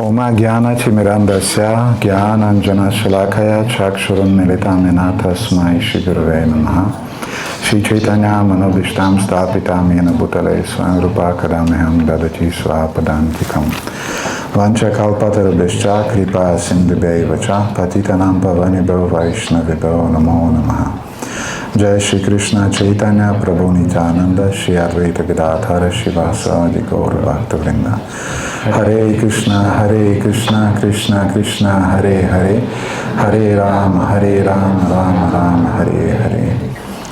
Oma Gyana Timirandasya Gyananjana Shalakaya Chakshurunmilitamena Tasmai Shri Gurave Namaha Shri Chaitanya Manobishtam Stapitam Yena Bhutale Swayamrupa Kadameham Dadati Swapadantikam Vancha Kalpatarabhishcha Kripa Sindhubhaivacha Patitanam Pavanibhyo Vaishnavibhyo Namo Namaha Jai Shri Krishna Chaitanya Prabhu Nityananda Shri Advaita Gadadhara Shivasadi Gaura Bhaktavrinda Hare Krishna Krishna Krishna Hare Hare Hare Rama Rama Rama Hare Hare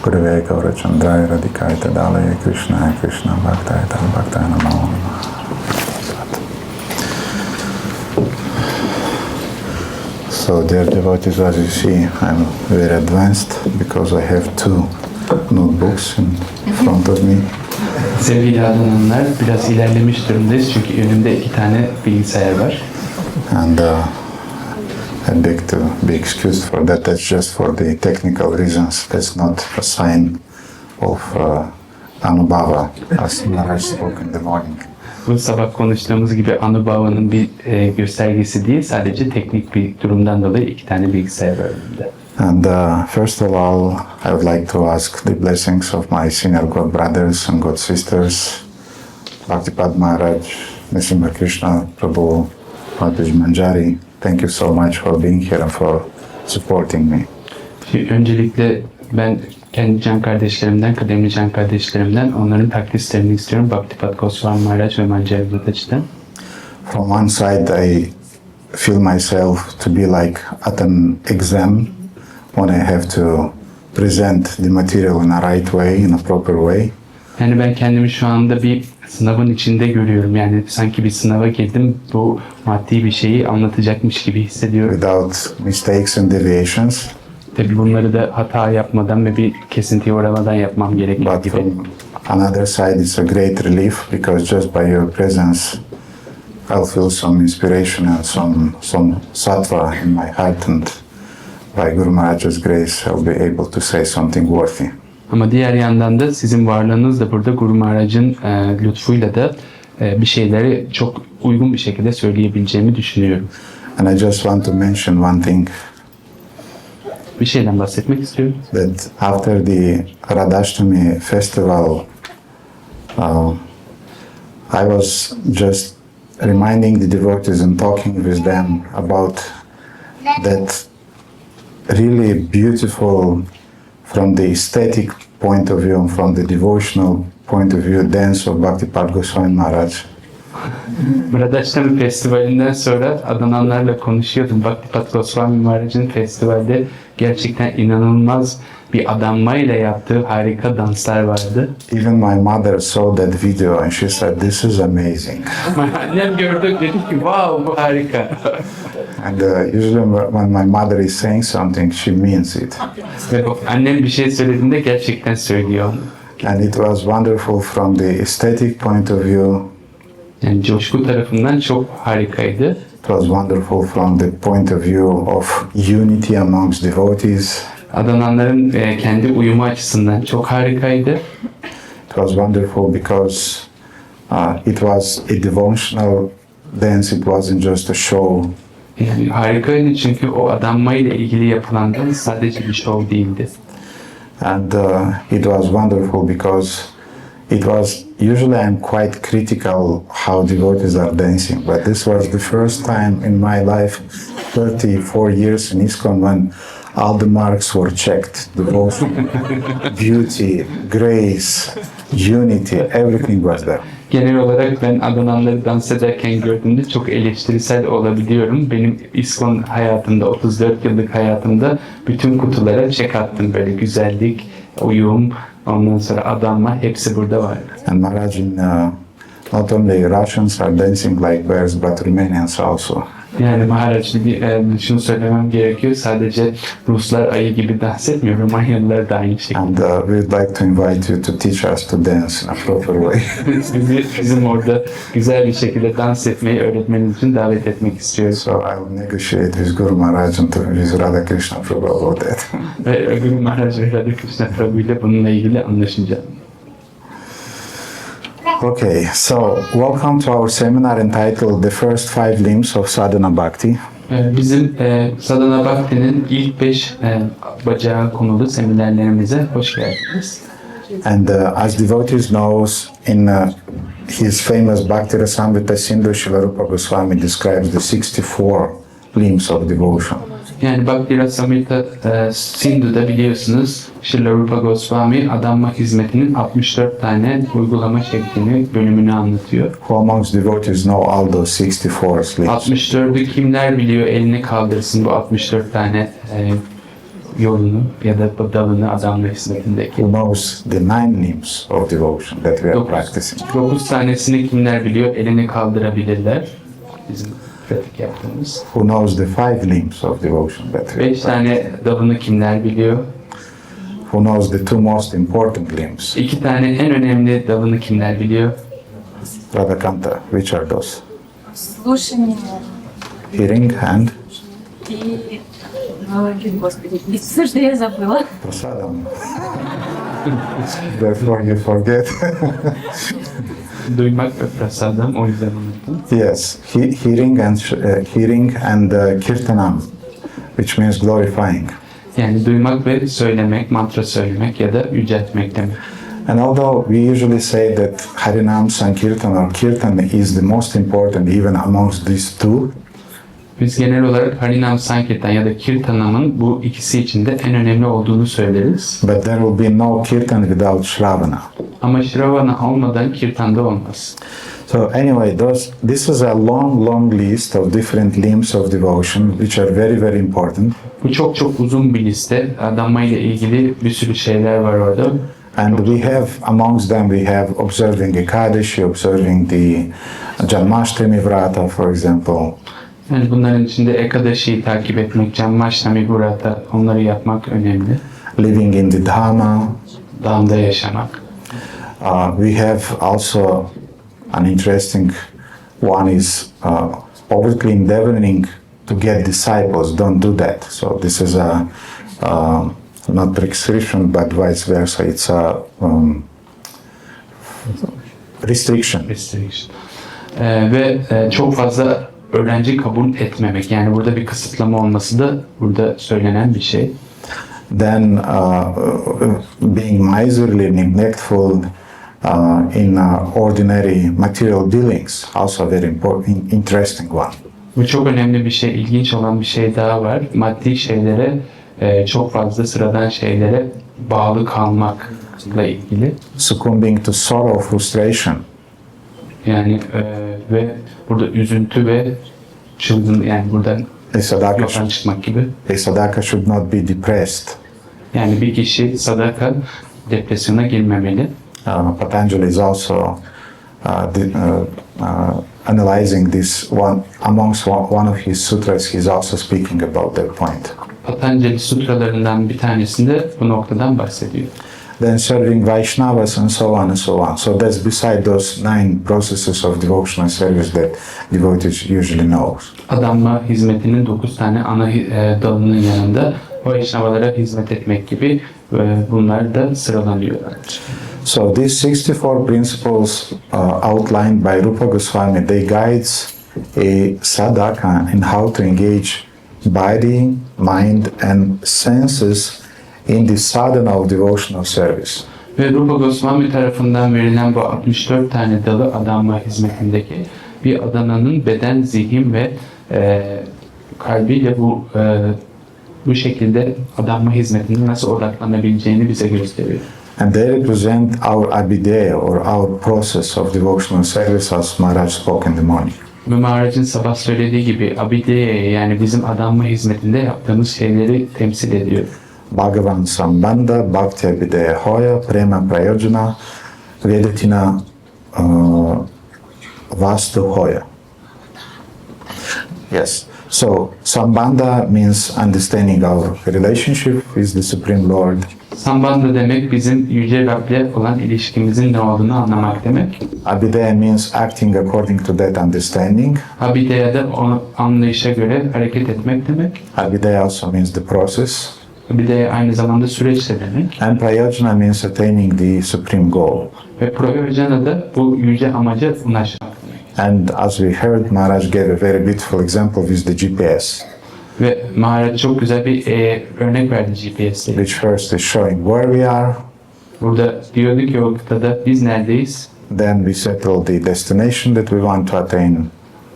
Gurave Gaura Chandraya Radhikaya Tadalaya Krishna Krishna Bhaktaya Bhaktaya Namo Namaha. So dear devotees, as you see, I'm very advanced because I have two notebooks in front of me. Sevgili adamlar, biraz ilerlemiş durumdayız çünkü önümde 2 tane bilgisayar var. And I beg to be excused for that. That's just for the technical reasons. That's not a sign of Anubhava, as Maharaj spoke in the morning. Bu sabah konuştuğumuz gibi Anubhava'nın bir göstergesi değil, sadece teknik bir durumdan dolayı 2 tane bilgisayar var önümde. And first of all, I would like to ask the blessings of my senior God brothers and God sisters, Bhaktipad Maharaj, Nrsimha Krishna Prabhu, Mataji Manjari. Thank you so much for being here and for supporting me. Öncelikle ben kendi can kardeşlerimden, kıdemli can kardeşlerimden onların takdislerini istiyorum. Bhaktipad Goswami Maharaj ve Manjari Mataji'den. From one side, I feel myself to be like at an exam when I have to present the material in a right way, in a proper way. Yani ben kendimi şu anda bir sınavın içinde görüyorum. Yani sanki bir sınava girdim, bu maddi bir şeyi anlatacakmış gibi hissediyorum. Without mistakes and deviations. Tabii bunları da hata yapmadan ve bir kesintiye uğramadan yapmam gerekiyor But gibi. from another side, it's a great relief because just by your presence, I'll feel some inspiration and some sattva in my heart, and by Guru Maharaj's grace, I'll be able to say something worthy. Ama diğer yandan da sizin varlığınız da burada Guru Maharaj'ın lütfuyla da bir şeyleri çok uygun bir şekilde söyleyebileceğimi düşünüyorum. And I just want to mention one thing. Bir şeyden bahsetmek istiyorum. That after the Radhashtami festival, I was just reminding the devotees and talking with them about that really beautiful, from the aesthetic point of view and from the devotional point of view, dance of Bhaktipad Goswami Maharaj. Radhashtami Festivali'nden sonra adananlarla konuşuyordum. Bhaktipad Goswami Maharaj'ın festivalde gerçekten inanılmaz bir adanmayla yaptığı harika danslar vardı. Even my mother saw that video and she said, "This is amazing." Annem gördü, dedi ki, wow, bu harika. And usually when my mother is saying something, she means it. Ve annem bir şey söylediğinde gerçekten söylüyor. And it was wonderful from the aesthetic point of view. Yani coşku tarafından çok harikaydı. It was wonderful from the point of view of unity amongst devotees. Adananların kendi uyumu açısından çok harikaydı. It was wonderful because it was a devotional dance. It wasn't just a show. Yani harikaydı çünkü o adanmayla ilgili yapılan dans sadece bir show değildi. And it was wonderful because it was, usually I'm quite critical how devotees are dancing, but this was the first time in my life, 34 years in ISKCON, when all the marks were checked. Devotion, beauty, grace, unity, everything was there. Genel olarak ben adananları dans ederken gördüğümde çok eleştirisel olabiliyorum. Benim ISKCON hayatımda, 34 yıllık hayatımda bütün kutulara check attım. Böyle güzellik, uyum, ondan sonra adanma hepsi burada var. And Maharaj, not only Russians are dancing like bears, but Romanians also. Yani Maharaj, şunu söylemem gerekiyor. Sadece Ruslar ayı gibi dans etmiyor. Romanyalılar da aynı şekilde. And we'd like to invite you to teach us to dance in a proper way. Bizim orada güzel bir şekilde dans etmeyi öğretmeniz için davet etmek istiyoruz. So I will negotiate with Guru Maharaj and with Radha Krishna Prabhu about that. Ve Guru Maharaj ve Radha Krishna Prabhu ile bununla ilgili anlaşacağım. Okay, so welcome to our seminar entitled The First Five Limbs of Sadhana Bhakti. Bizim Sadhana Bhakti'nin ilk 5 bacağı konulu seminerlerimize hoş geldiniz. And as devotees knows, in his famous Bhakti Rasamrita Sindhu, Srila Rupa Goswami describes the 64 limbs of devotion. Yani Bhakti Rasamrita Sindhu'da biliyorsunuz Srila Rupa Goswami adanma hizmetinin 64 tane uygulama şeklini, bölümünü anlatıyor. Who amongst devotees know all those 64 limbs? 64'ü kimler biliyor, elini kaldırsın bu 64 tane yolunu ya da dalını adanma hizmetindeki. Who knows the 9 limbs of devotion that we are practicing? 9 tanesini kimler biliyor, elini kaldırabilirler. Bizim pratik yaptığımız. Who knows the 5 limbs of devotion that we are 5 tane dalını kimler biliyor? Who knows the 2 most important limbs? 2 tane en önemli dalını kimler biliyor? Radhakanta, which are those? Слушание Hearing and и... Господи, и все, что я забыла. prasadam. Therefore you forget. Duymak ve prasadam, o yüzden unuttum. Yes, hearing and kirtanam, which means glorifying. Yani duymak ve söylemek, mantra söylemek ya da yüceltmek demek. And although we usually say that Harinam Sankirtan or Kirtan is the most important even amongst these two, Biz genel olarak Harinam Sankirtan ya da Kirtanam'ın bu ikisi için de en önemli olduğunu söyleriz. but there will be no Kirtan without Shravana. Ama Shravana olmadan Kirtan'da olmaz. So anyway, this is a long list of different limbs of devotion which are very, very important. Bu çok uzun bir liste. Adanma ile ilgili bir sürü şeyler var orada. And we have, amongst them, we have observing Ekadashi, observing the Janmashtami Vrata, for example. Yani bunların içinde Ekadashi'yi takip etmek, Janmashtami Vrata, onları yapmak önemli. Living in the Dhamma. Dağında yaşamak. We have also an interesting one is overtly endeavoring to get disciples. Don't do that. So this is a not prescription, but vice versa. It's a restriction. Ve çok fazla öğrenci kabul etmemek. Yani burada bir kısıtlama olması da burada söylenen bir şey. Then being miserly, neglectful in ordinary material dealings, also a very important, interesting one. Bu çok önemli bir şey, ilginç olan bir şey daha var. Maddi şeylere, çok fazla sıradan şeylere bağlı kalmakla ilgili. Succumbing to sorrow, frustration. Yani ve burada üzüntü ve çılgın, yani buradan yoldan çıkmak gibi. A sadhaka should not be depressed. Yani bir kişi sadaka depresyona girmemeli. Patanjali is also analyzing this one amongst one of his sutras. He's also speaking about that point. Patanjali sutralarından bir tanesinde bu noktadan bahsediyor. Then serving Vaishnavas and so on and so on. So that's beside those 9 processes of devotional service that devotees usually knows. Adanma hizmetinin 9 tane ana dalının yanında Vaishnavalara hizmet etmek gibi bunlar da sıralanıyorlar. So these 64 principles outlined by Rupa Goswami, they guides a sadhaka in how to engage body, mind and senses in the sadhana of devotional service. Ve Rupa Goswami tarafından verilen bu 64 tane dalı adanma hizmetindeki bir adananın beden, zihin ve kalbiyle bu şekilde adanma hizmetine nasıl odaklanabileceğini bize gösteriyor. And they represent our abhideya or our process of devotional service as Maharaj spoke in the morning. Ve Maharaj'ın sabah söylediği gibi abideya, yani bizim adanma hizmetinde yaptığımız şeyleri temsil ediyor. Bhagavan Sambandha, Bhakti Abhideya Hoya, Prema Prayojana, Vedatina Vastu Hoya. Yes. So Sambandha means understanding our relationship with the Supreme Lord. Sambandha demek bizim Yüce Rab'le olan ilişkimizin ne olduğunu anlamak demek. Abhideya means acting according to that understanding. Abideya da o anlayışa göre hareket etmek demek. Abhideya also means the process. Bir de aynı zamanda süreç de demek. And prayojana means attaining the supreme goal. Ve prayojana da bu yüce amaca ulaşmak. And as we heard, Maharaj gave a very beautiful example with the GPS, Ve Maharaj çok güzel bir örnek verdi GPS'te. which first is showing where we are, Burada diyordu ki o kıtada biz neredeyiz? then we settle the destination that we want to attain,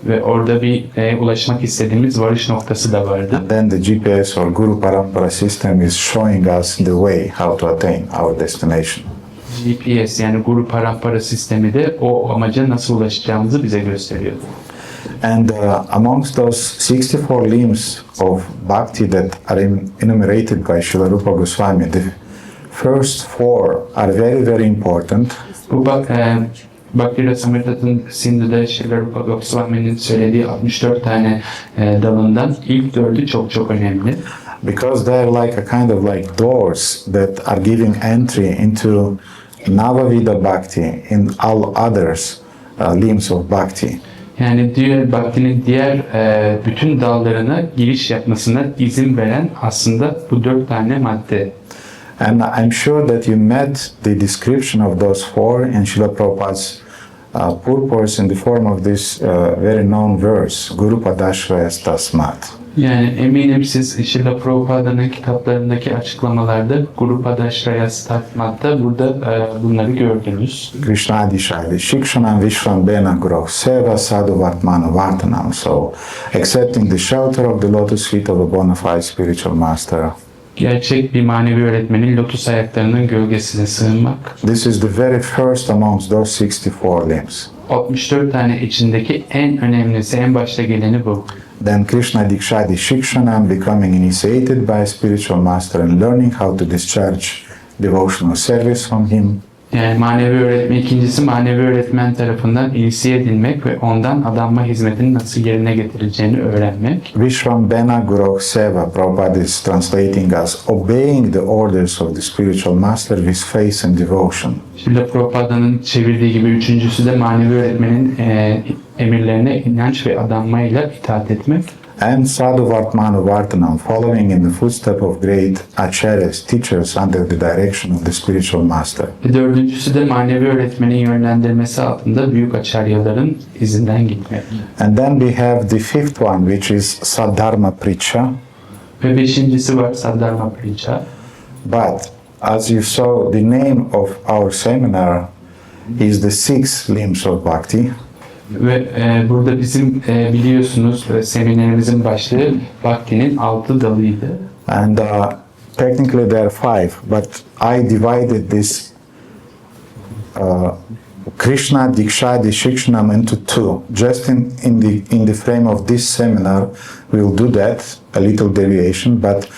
Ve orada bir ulaşmak istediğimiz varış noktası da vardı. and then the GPS or Guru Parampara system is showing us the way how to attain our destination. GPS yani Guru Parampara sistemi de o amaca nasıl ulaşacağımızı bize gösteriyordu. And amongst those 64 limbs of bhakti that are enumerated by Srila Rupa Goswami, the first four are very, very important. Bu Bhakti Rasamritas'ın Sindhu'da Srila Rupa Goswami'nin söylediği 64 tane dalından ilk dördü çok çok önemli. Because they are like a kind of like doors that are giving entry into Navavida Bhakti in all others limbs of Bhakti. Yani diğer Bhakti'nin diğer bütün dallarına giriş yapmasına izin veren aslında bu 4 tane madde. And I'm sure that you met the description of those four in Srila Prabhupada's purpose in the form of this very known verse, Guru Padashrayas Tasmat. Yani eminim siz Srila Prabhupāda'nın kitaplarındaki açıklamalarda Guru Padashrayas Tasmat'ta burada bunları gördünüz. Krishna Adishayali Shikshanam Vishram Guru Seva Sadhu Vartmanu Vartanam. So, accepting the shelter of the lotus feet of a bona fide spiritual master. Gerçek bir manevi öğretmenin lotus ayaklarının gölgesine sığınmak. This is the very first amongst those 64 limbs. 64 tane içindeki en önemlisi, en başta geleni bu. Then Krishna Dikshadi Shikshanam, becoming initiated by a spiritual master and learning how to discharge devotional service from him. Yani manevi öğretmen, ikincisi manevi öğretmen tarafından inisiye edilmek ve ondan adanma hizmetini nasıl yerine getirileceğini öğrenmek. Vishram Guru Seva, Prabhupada is translating as obeying the orders of the spiritual master with faith and devotion. Şimdi Prabhupāda'nın çevirdiği gibi üçüncüsü de manevi öğretmenin emirlerine inanç ve adanmayla itaat etmek. And Sadhu Vartmanu Vartanam, following in the footsteps of great acharyas, teachers under the direction of the spiritual master. Dördüncüsü de manevi öğretmenin yönlendirmesi altında büyük acharyaların izinden gitmek. And then we have the fifth one, which is Sadharma Pricha. Ve beşincisi var Sadhana Bhakti. But as you saw, the name of our seminar is the six limbs of Bhakti. Ve burada bizim biliyorsunuz seminerimizin başlığı Bhakti'nin 6 dalıydı. And technically there are five, but I divided this Krishna Dikshadi Shikshanam into two. Just in the frame of this seminar, we'll do that, a little deviation, but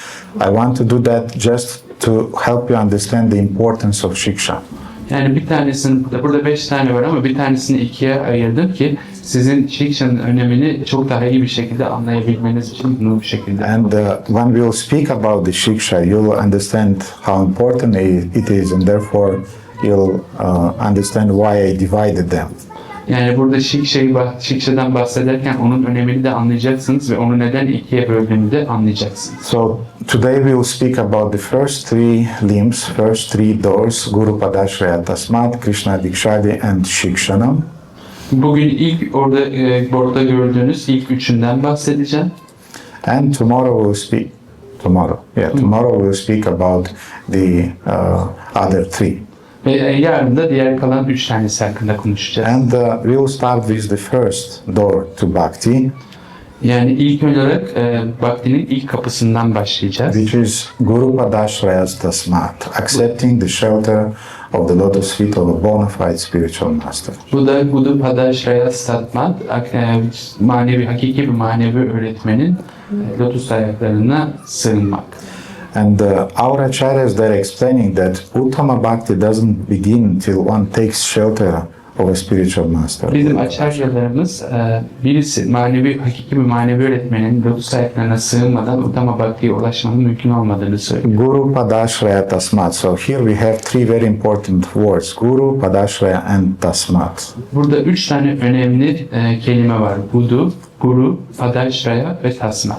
I want to do that just to help you understand the importance of Shiksha. Yani bir tanesini, burada 5 tane var ama bir tanesini ikiye ayırdım ki sizin Shiksha'nın önemini çok daha iyi bir şekilde anlayabilmeniz için bunu bu şekilde. And when we will speak about the Shiksha, you'll understand how important it is, and therefore you'll understand why I divided them. Yani burada Shiksha'dan bahsederken onun önemini de anlayacaksınız ve onu neden ikiye böldüğünü de anlayacaksınız. So today we will speak about the first three limbs, first three doors, Guru Padashraya Tasmat, Krishna Dikshadi and Shikshanam. Bugün ilk orada gördüğünüz ilk üçünden bahsedeceğim. And tomorrow we'll speak about the other three. Ve yarın da diğer kalan 3 tanesi hakkında konuşacağız. And we will start with the first door to Bhakti, Yani ilk olarak Bhakti'nin ilk kapısından başlayacağız. which is Guru Padashrayas Tasmat, accepting the shelter of the lotus feet of a bona fide spiritual master. Bu da Guru Padashrayas Tasmat, hakiki bir manevi öğretmenin lotus ayaklarına sığınmak. And our acharyas, they're explaining that Uttama Bhakti doesn't begin till one takes shelter of a spiritual master. Bizim acharyalarımız birisi hakiki bir manevi öğretmenin lotus ayaklarına sığınmadan Uttama Bhakti'ye ulaşmanın mümkün olmadığını söylüyor. Guru Padashraya Tasmat. So here we have three very important words, Guru, Padashraya and Tasmat. Burada 3 tane önemli kelime var. Guru, Padashraya ve Tasmat.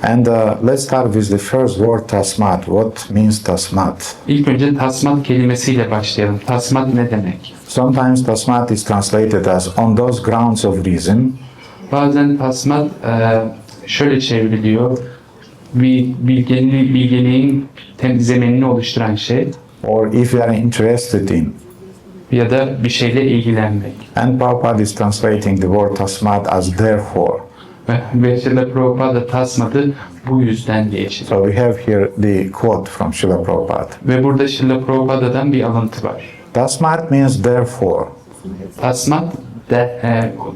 And let's start with the first word tasmat. What means tasmat? İlk önce tasmat kelimesiyle başlayalım. Tasmat ne demek? Sometimes tasmat is translated as on those grounds of reason, Bazen tasmat şöyle çevriliyor. Bilgeliğin zeminini oluşturan şey or if you are interested in. ya da bir şeyle ilgilenmek. And Prabhupada is translating the word tasmat as therefore. Ve Srila Prabhupada tasmatı bu yüzden diye çeviriyor. So we have here the quote from Srila Prabhupada. Ve burada Srila Prabhupa'dan bir alıntı var. Tasmat means therefore. Tasmat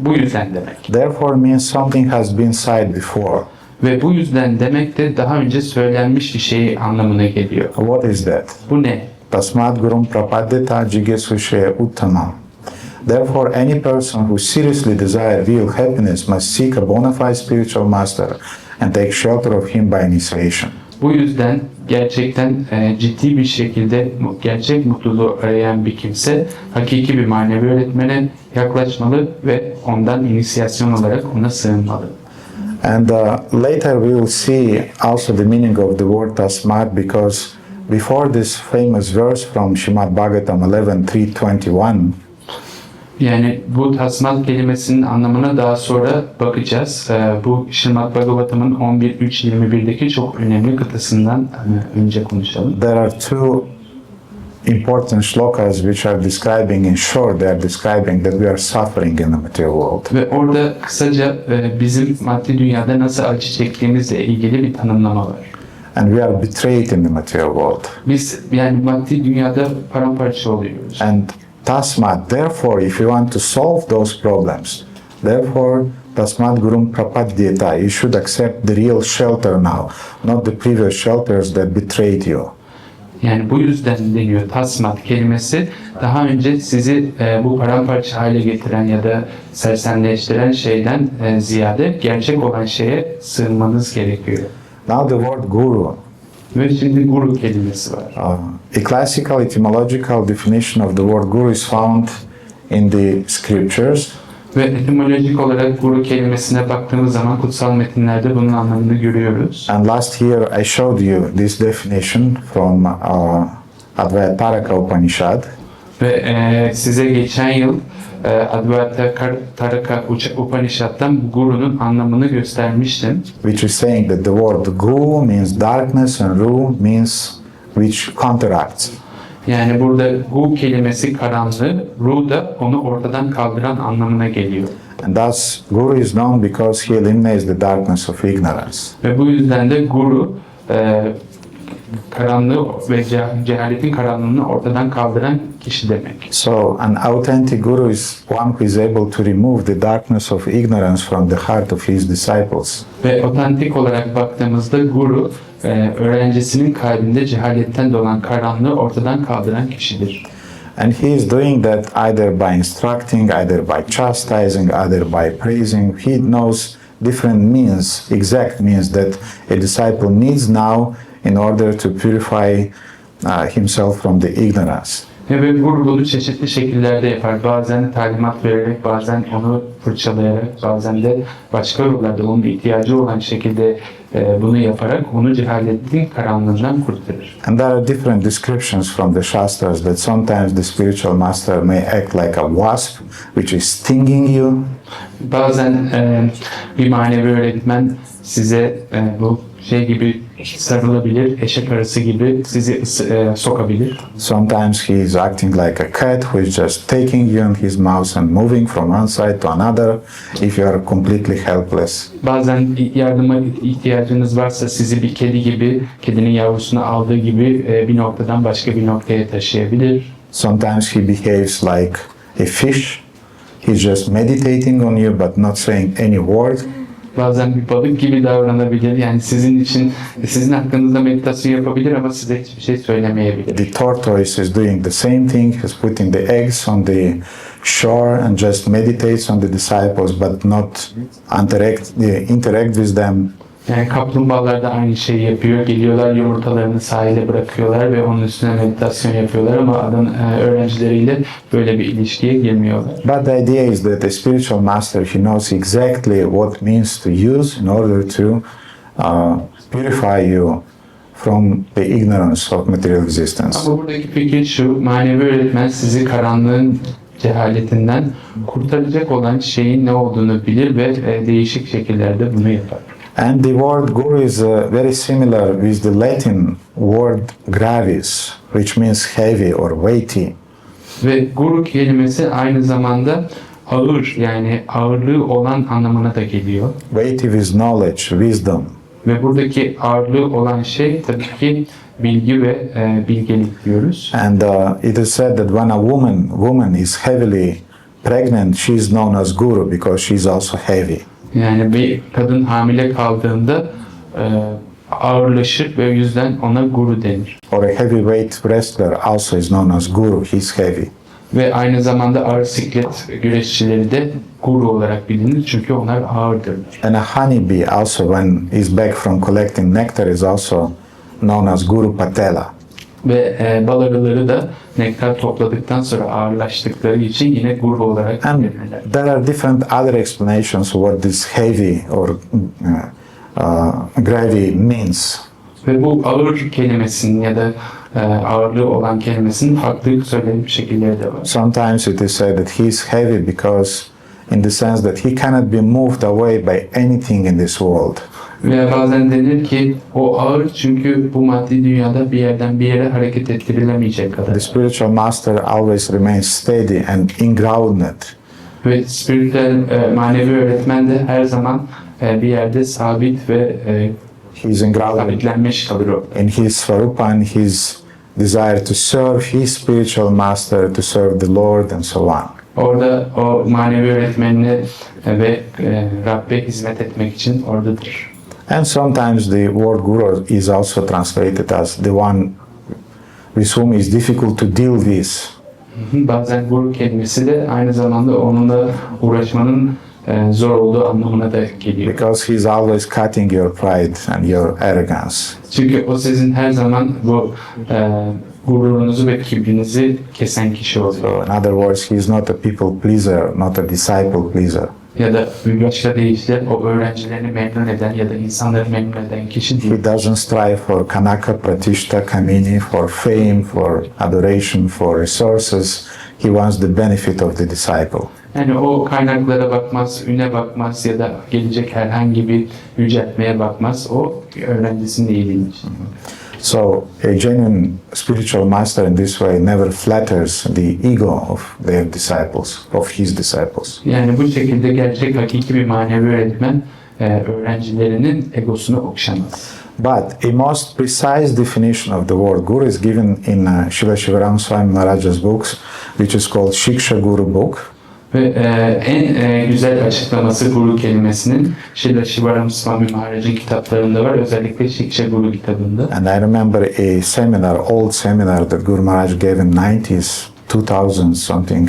bu yüzden demek. Therefore means something has been said before. Ve bu yüzden demek de daha önce söylenmiş bir şey anlamına geliyor. What is that? Bu ne? Tasmat gurum prapadyata jigesushaya uttamam. Therefore, any person who seriously desires real happiness must seek a bona fide spiritual master and take shelter of him by initiation. Bu yüzden gerçekten ciddi bir şekilde gerçek mutluluğu arayan bir kimse hakiki bir manevi öğretmene yaklaşmalı ve ondan inisiyasyon olarak ona sığınmalı. And later we will see also the meaning of the word tasmat, because before this famous verse from Srimad Bhagavatam 11.3.21, Yani bu tasmat kelimesinin anlamına daha sonra bakacağız. Bu Srimad Bhagavatam'ın 11.3.21'deki çok önemli kıtasından önce konuşalım. there are two important shlokas which are describing, in short, they are describing that we are suffering in the material world. Ve orada kısaca bizim maddi dünyada nasıl acı çektiğimizle ilgili bir tanımlama var. And we are betrayed in the material world. Biz yani maddi dünyada paramparça oluyoruz. And tasmat, therefore, if you want to solve those problems, therefore, tasmat gurum prapadyata, you should accept the real shelter now, not the previous shelters that betrayed you. Yani bu yüzden deniyor tasmat kelimesi. Daha önce sizi bu paramparça hale getiren ya da sersemleştiren şeyden ziyade gerçek olan şeye sığınmanız gerekiyor. Now the word guru. Ve şimdi guru kelimesi var. A classical etymological definition of the word guru is found in the scriptures. Ve etimolojik olarak guru kelimesine baktığımız zaman kutsal metinlerde bunun anlamını görüyoruz. And last year I showed you this definition from Advaita Upanishad. Ve size geçen yıl Advaita Taraka Upanishad'dan gurunun anlamını göstermiştim. Which is saying that the word gu means darkness and ru means which counteracts. Yani burada gu kelimesi karanlığı, ru da onu ortadan kaldıran anlamına geliyor. And thus guru is known because he eliminates the darkness of ignorance. Ve bu yüzden de guru karanlığı ve cehaletin karanlığını ortadan kaldıran kişi demek. So an authentic guru is one who is able to remove the darkness of ignorance from the heart of his disciples. Ve otantik olarak baktığımızda guru öğrencisinin kalbinde cehaletten dolan karanlığı ortadan kaldıran kişidir. And he is doing that either by instructing, either by chastising, either by praising. He knows different means, exact means that a disciple needs now in order to purify himself from the ignorance. Ve guru bunu çeşitli şekillerde yapar. Bazen talimat vererek, bazen onu fırçalayarak, bazen de başka yollarda onun ihtiyacı olan şekilde bunu yaparak onu cehaletin karanlığından kurtarır. And there are different descriptions from the Shastras that sometimes the spiritual master may act like a wasp, which is stinging you. Bazen bir manevi öğretmen size bu şey gibi sarılabilir, eşek arısı gibi sizi sokabilir. Sometimes he is acting like a cat who is just taking you in his mouth and moving from one side to another if you are completely helpless. Bazen yardıma ihtiyacınız varsa sizi bir kedi gibi, kedinin yavrusunu aldığı gibi bir noktadan başka bir noktaya taşıyabilir. Sometimes he behaves like a fish. He's just meditating on you but not saying any word. Bazen bir balık gibi davranabilir. Yani sizin hakkınızda meditasyon yapabilir ama size hiçbir şey söylemeyebilir. The tortoise is doing the same thing. He's putting the eggs on the shore and just meditates on the disciples but not interact with them. Yani kaplumbağalar da aynı şeyi yapıyor. Geliyorlar, yumurtalarını sahile bırakıyorlar ve onun üstüne meditasyon yapıyorlar ama öğrencileriyle böyle bir ilişkiye girmiyorlar. But the idea is that the spiritual master, he knows exactly what means to use in order to purify you from the ignorance of material existence. Ama buradaki fikir şu, manevi öğretmen sizi karanlığın cehaletinden kurtaracak olan şeyin ne olduğunu bilir ve değişik şekillerde bunu yapar. And the word guru is very similar with the Latin word gravis, which means heavy or weighty. Ve guru kelimesi aynı zamanda ağır, yani ağırlığı olan anlamına da geliyor. Weighty with knowledge, wisdom. Ve buradaki ağırlığı olan şey tabii ki bilgi ve bilgelik diyoruz. And it is said that when a woman is heavily pregnant, she is known as guru because she is also heavy. Yani bir kadın hamile kaldığında ağırlaşır ve o yüzden ona guru denir. Or a heavyweight wrestler also is known as guru, he's heavy. Ve aynı zamanda ağır siklet güreşçileri de guru olarak bilinir çünkü onlar ağırdır. And a honeybee also, when he's back from collecting nectar, is also known as Guru Patela. Ve bal arıları da nektar topladıktan sonra ağırlaştıkları için yine guru olarak And bilinirler. there are different other explanations of what this heavy or gravy means. Ve bu ağır kelimesinin ya da ağırlığı olan kelimesinin farklı söylenip şekilleri de var. Sometimes it is said that he is heavy because in the sense that he cannot be moved away by anything in this world. Ve bazen denir ki o ağır çünkü bu maddi dünyada bir yerden bir yere hareket ettirilemeyecek kadar. The spiritual master always remains steady and ingrounded. Ve spiritüel manevi öğretmen de her zaman bir yerde sabit ve He's engrounded sabitlenmiş kalır o. in his svarupa and his desire to serve his spiritual master, to serve the Lord and so on. Orada o manevi öğretmenine ve Rabbe hizmet etmek için oradadır. And sometimes the word guru is also translated as the one with whom is difficult to deal with. Bazen guru kelimesi de aynı zamanda onunla uğraşmanın zor olduğu anlamına da geliyor. Because he's always cutting your pride and your arrogance. Çünkü o sizin her zaman bu gururunuzu ve kibrinizi kesen kişi oluyor. So in other words, he is not a people pleaser, not a disciple pleaser. Ya da bir başka deyişle o öğrencilerini memnun eden ya da insanları memnun eden kişi değil. He doesn't strive for kanaka, pratishta, kamini, for fame, for adoration, for resources. He wants the benefit of the disciple. Yani o kaynaklara bakmaz, üne bakmaz ya da gelecek herhangi bir yüceltmeye bakmaz. O öğrencisinin iyiliği için. So a genuine spiritual master in this way never flatters the ego of their disciples, of his disciples. Yani bu şekilde gerçek hakiki bir manevi öğretmen öğrencilerinin egosunu okşamaz. But a most precise definition of the word guru is given in Srila Shivaram Swami Maharaj's books, which is called Shiksha Guru Book. Ve en güzel açıklaması guru kelimesinin Srila Shivaram Swami Maharaj'ın kitaplarında var. Özellikle Shiksha Guru kitabında. And I remember a seminar, old seminar that Guru Maharaj gave in 90s, 2000 something,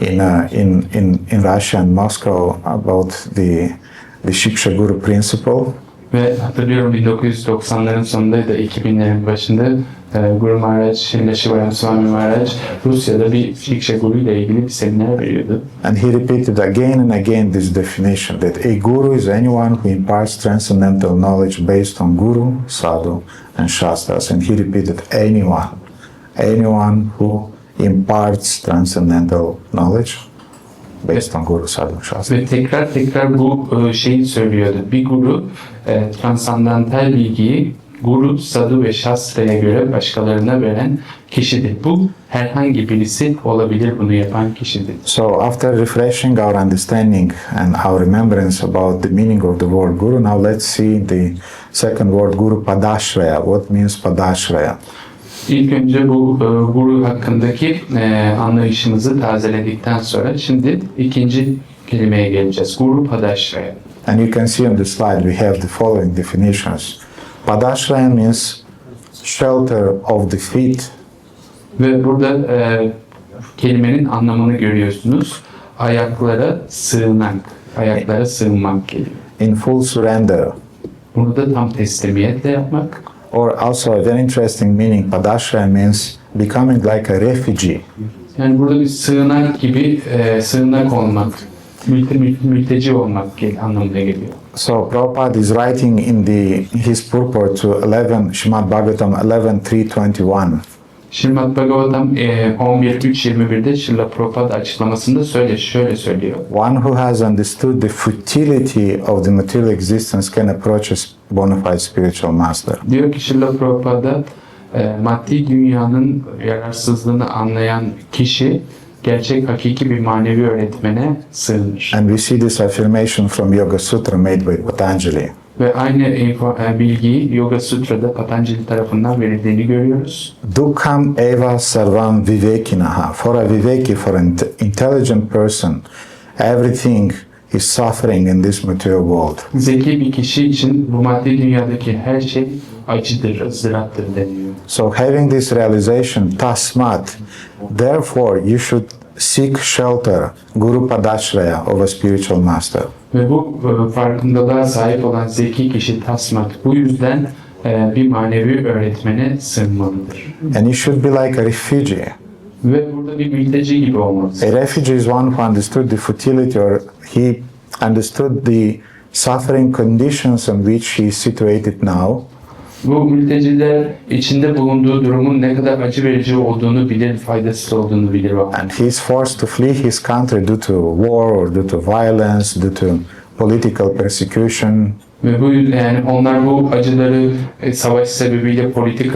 in Russia and Moscow about the Shiksha Guru principle. Ve hatırlıyorum 1990'ların sonunda ya da 2000'lerin başında Guru Maharaj, Srila Shivaram Swami Maharaj Rusya'da bir Shiksha Guru ile ilgili bir seminer veriyordu. And he repeated again and again this definition that a guru is anyone who imparts transcendental knowledge based on guru, sadhu and shastras. And he repeated anyone who imparts transcendental knowledge based on guru, sadhu, shastras. Ve tekrar bu şeyi söylüyordu. Bir guru transandantal bilgiyi guru, sadhu ve shastra'ya göre başkalarına veren kişidir. Bu herhangi birisi olabilir, bunu yapan kişidir. So after refreshing our understanding and our remembrance about the meaning of the word guru, now let's see the second word guru, padashraya. What means padashraya? İlk önce bu guru hakkındaki anlayışımızı tazeledikten sonra şimdi ikinci kelimeye geleceğiz. Guru padashraya. And you can see on the slide we have the following definitions. Padashraya means shelter of the feet. Ve burada kelimenin anlamını görüyorsunuz. Ayaklara sığınak, ayaklara sığınmak geliyor. In full surrender. Bunu da tam teslimiyetle yapmak. Or also a very interesting meaning, padashraya means becoming like a refugee. Yani burada bir sığınak gibi sığınak olmak. Mülteci olmak anlamına geliyor. So Prabhupada is writing in his purport to 11 Srimad Bhagavatam 11.3.21. Srimad Bhagavatam 11.3.21'de Srila Prabhupada açıklamasında şöyle söylüyor. One who has understood the futility of the material existence can approach a bona fide spiritual master. Diyor ki Srila Prabhupada maddi dünyanın yararsızlığını anlayan kişi gerçek hakiki bir manevi öğretmene sığınır. And we see this affirmation from Yoga Sutra made by Patanjali. Ve aynı bilgiyi Yoga Sutra'da Patanjali tarafından verildiğini görüyoruz. Dukkham eva sarvam vivekinaha. For a viveki, for an intelligent person, everything is suffering in this material world. Zeki bir kişi için bu maddi dünyadaki her şey acıdır, ızdıraptır deniyor. So having this realization, tasmat, therefore you should seek shelter, Guru Padashraya of a spiritual master. Ve bu farkındalığa sahip olan zeki kişi tasmat bu yüzden bir manevi öğretmene sığınmalıdır. And you should be like a refugee. Ve burada bir mülteci gibi olmalıdır. A refugee is one who understood the futility, or he understood the suffering conditions in which he is situated now. Bu mülteciler içinde bulunduğu durumun ne kadar acı verici olduğunu bilir, faydasız olduğunu bilir. And he is forced to flee his country due to war or due to violence, due to political persecution. Ve bu yani onlar bu acıları savaş sebebiyle, politik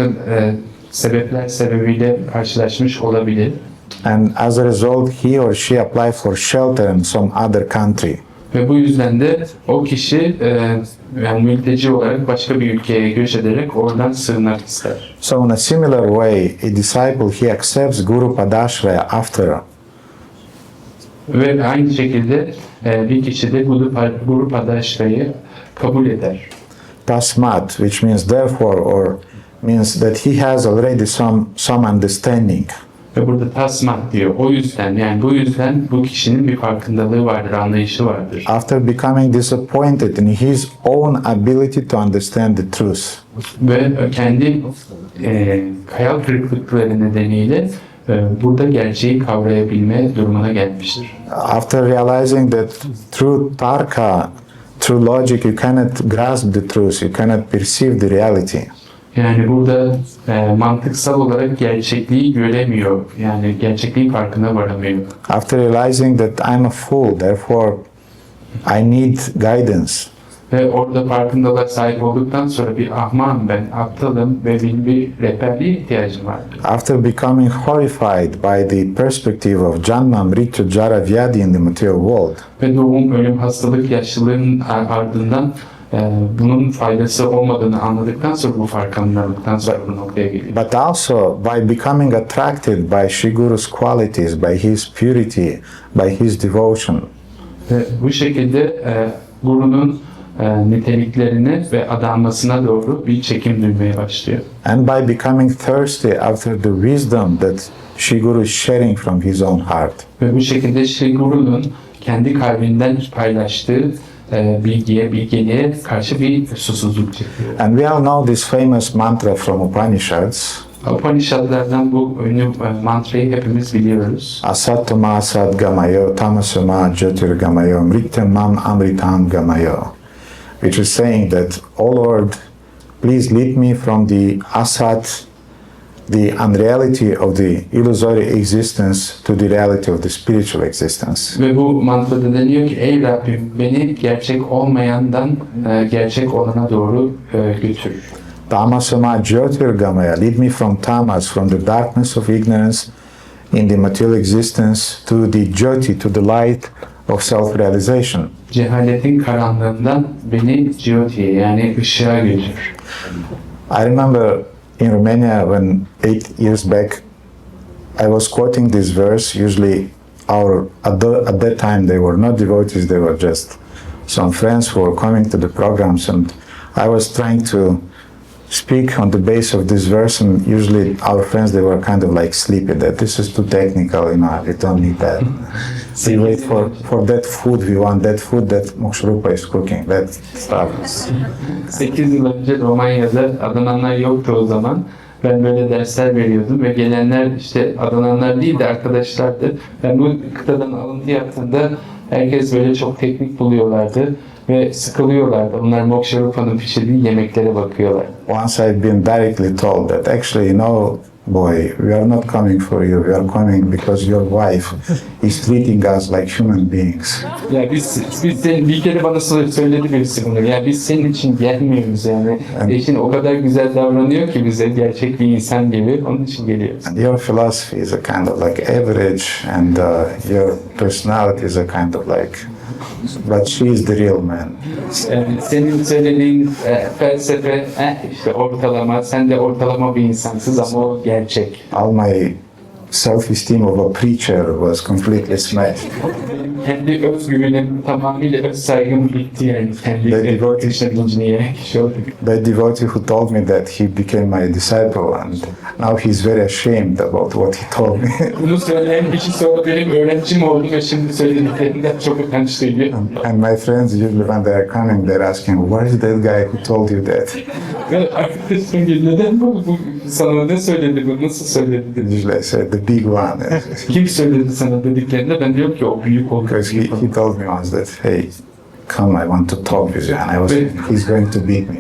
sebepler sebebiyle karşılaşmış olabilir. And as a result, he or she apply for shelter in some other country. Ve bu yüzden de o kişi yani mülteci olarak başka bir ülkeye göç ederek oradan sığınmak ister. So in a similar way, a disciple, he accepts Guru Padashraya after. Ve aynı şekilde bir kişi de Guru Padashraya'yı kabul eder. Tasmat, which means therefore, or means that he has already some understanding. Ve burada tasmat diyor. O yüzden yani bu yüzden bu kişinin bir farkındalığı vardır, anlayışı vardır. After becoming disappointed in his own ability to understand the truth. Ve kendi hayal kırıklıkları nedeniyle burada gerçeği kavrayabilme durumuna gelmiştir. After realizing that through tarka, through logic, you cannot grasp the truth, you cannot perceive the reality. Yani burada mantıksal olarak gerçekliği göremiyor. Yani gerçekliğin farkına varamıyor. After realizing that I'm a fool, therefore I need guidance. Ve orada farkındalığa sahip olduktan sonra bir ahmağım ben, aptalım ve benim bir rehberliğe ihtiyacım var. After becoming horrified by the perspective of Janma, Mrityu, Jara, Vyadi in the material world. Ve doğum, ölüm, hastalık, yaşlılığın ardından bunun faydası olmadığını anladıktan sonra bu farkındalıktan sonra bu noktaya geliyor. But also by becoming attracted by Shri Guru's qualities, by his purity, by his devotion. Ve bu şekilde Guru'nun niteliklerine ve adanmasına doğru bir çekim duymaya başlıyor. And by becoming thirsty after the wisdom that Shri Guru is sharing from his own heart. Ve bu şekilde Shri Guru'nun kendi kalbinden paylaştığı bilgeliğe karşı bir susuzluk çekiyor. And we all know this famous mantra from Upanishads. Upanishadlardan bu ünlü mantrayı hepimiz biliyoruz. Asatma asat gamayo, tamasuma jyotirgamayo, mrityamam amritam gamayo. Which is saying that, "O Lord, please lead me from the asat, the unreality of the illusory existence to the reality of the spiritual existence." Ve bu mantrada deniyor ki, ey Rabbim beni gerçek olmayandan gerçek olana doğru götür. Tamasama jyotirgamaya, lead me from tamas, from the darkness of ignorance in the material existence to the jyoti, to the light of self-realization. Cehaletin karanlığından beni jyoti'ye yani ışığa götür. I remember in Romania when 8 years back I was quoting this verse. Usually at that time they were not devotees, they were just some friends who were coming to the programs, and I was trying to speak on the base of this verse, and usually our friends, they were kind of like sleepy, that this is too technical, you don't need that. We wait for that food, we want that food that Moksharupa is cooking, that stuff. 8 yıl önce Romanya'da adananlar yoktu o zaman. Ben böyle dersler veriyordum ve gelenler işte adananlar değil de arkadaşlardı. Ben bu kıtadan alıntı yaptığımda Herkes böyle çok teknik buluyorlardı ve sıkılıyorlardı. Onlar Moksha Rupa'nın pişirdiği yemeklere bakıyorlar. Once I've been directly told that actually, you know, boy, we are not coming for you. We are coming because your wife is treating us like human beings. Ya biz senin, bir kere bana söyledi birisi bunu. Ya biz senin için gelmiyoruz yani. Eşin o kadar güzel davranıyor ki bize, gerçek bir insan gibi. Onun için geliyoruz. And your philosophy is a kind of like average, and your personality is a kind of like, but she is the real man. Senin söylediğin felsefe işte ortalama, sen de ortalama bir insansın ama o gerçek. All my self-esteem of a preacher was completely smashed. Kendi özgüvenim, tamamıyla öz saygım bitti yani. Kendi düşünceye kişi olduk. The devotee who told me that he became my disciple, and now he's very ashamed about what he told me. Bunu söyleyen kişi sonra benim öğrencim oldu ve şimdi söylediklerinden çok utanç duyuyor. And my friends usually when they are coming, they're asking, "What is that guy who told you that?" Ve arkadaşım geliyor, neden bu sana ne söyledi, bu nasıl söyledi dedi. Usually I say the big one, Kim söyledi sana dediklerinde ben diyorum ki o büyük oldu. because he told me once that, "Hey, come, I want to talk with you," and I was, he's going to beat me.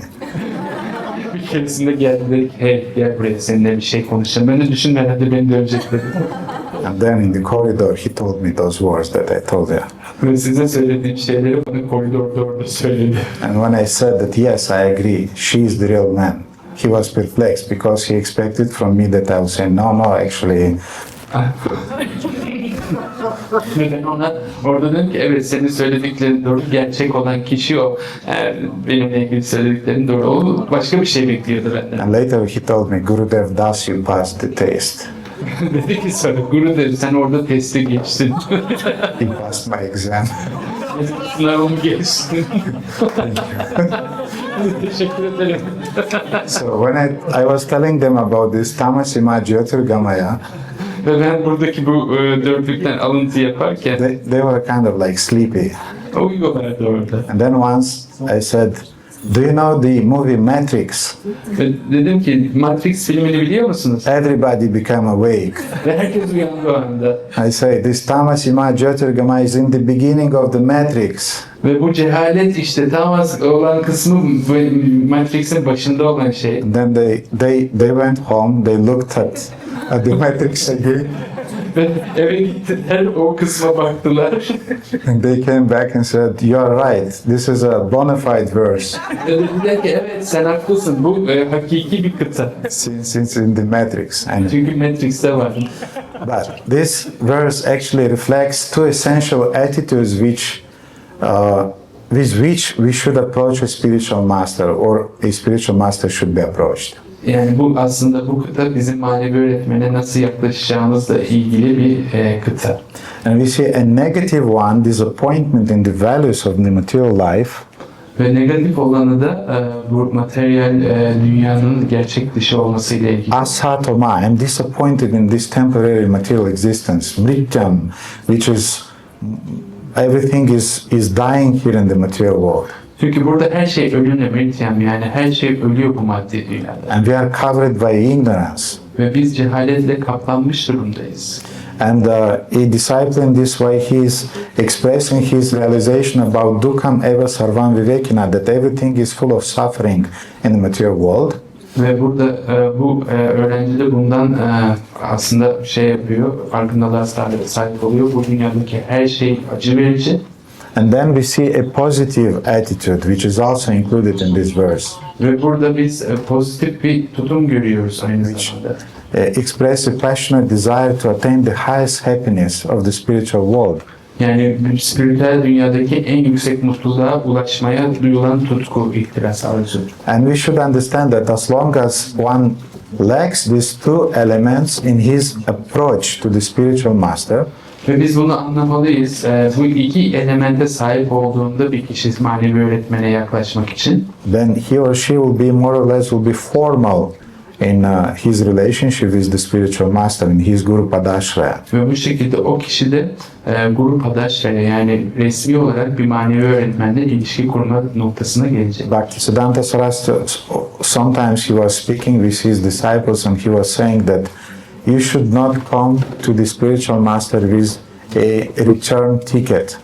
Bir keresinde geldi dedi, hey gel buraya seninle bir şey konuşalım. Ben de düşünmeden de beni dövecek dedi. And then in the corridor, he told me those words that I told you. Ve size söylediğim şeyleri bana koridorda orada söyledi. And when I said that, yes, I agree, she is the real man, he was perplexed because he expected from me that I would say, no, actually, Ve ben ona orada dedim ki evet senin söylediklerin doğru, gerçek olan kişi o. Benimle ilgili söylediklerin doğru. O başka bir şey bekliyordu benden. and later he told me, Gurudev Das, you passed the test. Dedi ki sonra Gurudev sen orada testi geçtin. He passed my exam. Sınavımı geçtin. Teşekkür ederim. So when I was telling them about this Tamasima Jyotirgamaya, Ve ben buradaki bu dörtlükten alıntı yaparken they were kind of like sleepy. uyuyorlardı orada. And then once I said, do you know the movie Matrix? Ve dedim ki Matrix filmini biliyor musunuz? Everybody became awake. Ve herkes uyandı o anda. I say, this Tamasima Jyotirgamaya is in the beginning of the Matrix. Ve bu cehalet işte tam olan kısmı Matrix'in başında olan şey. And then they went home, they looked at the Matrix again, Ve eve gittiler, o kısma baktılar. and they came back and said, you're right, this is a bona fide verse, Ve dediler ki evet sen haklısın, bu hakiki bir kıta. since it's in the Matrix. And Çünkü Matrix'te var. but this verse actually reflects two essential attitudes with which we should approach a spiritual master, or a spiritual master should be approached. Yani bu aslında bu kıta bizim manevi öğretmene nasıl yaklaşacağımızla ilgili bir kıta. And we see a negative one, disappointment in the values of the material life, Ve negatif olanı da bu materyal dünyanın gerçek dışı olmasıyla ilgili. asatoma, I'm disappointed in this temporary material existence, mrityam, which is everything is dying here in the material world. Çünkü burada her şey ölümle merityam, yani her şey ölüyor bu maddi dünyada. And we are covered by ignorance. Ve biz cehaletle kaplanmış durumdayız. And a disciple in this way, he is expressing his realization about dukkam eva sarvam vivekina, that everything is full of suffering in the material world. Ve burada bu öğrenci de bundan aslında şey yapıyor, farkındalığa sahip oluyor. Bu dünyadaki her şey acı verici. And then we see a positive attitude, which is also included in this verse. Ve burada biz pozitif bir tutum görüyoruz aynı zamanda. Express a passionate desire to attain the highest happiness of the spiritual world. Yani spiritüel dünyadaki en yüksek mutluluğa ulaşmaya duyulan tutku, ihtiras, arzu. And we should understand that as long as one lacks these two elements in his approach to the spiritual master, Ve biz bunu anlamalıyız. Bu iki elemente sahip olduğunda bir kişi manevi öğretmene yaklaşmak için, then he or she will be more or less formal in his relationship with the spiritual master, in his Guru Padashraya. ve bu şekilde o kişi de Guru Padashraya, yani resmi olarak bir manevi öğretmenle ilişki kurma noktasına gelecek. Bhaktisiddhanta Saraswati, sometimes he was speaking with his disciples and he was saying that you should not come to the spiritual master with a return ticket.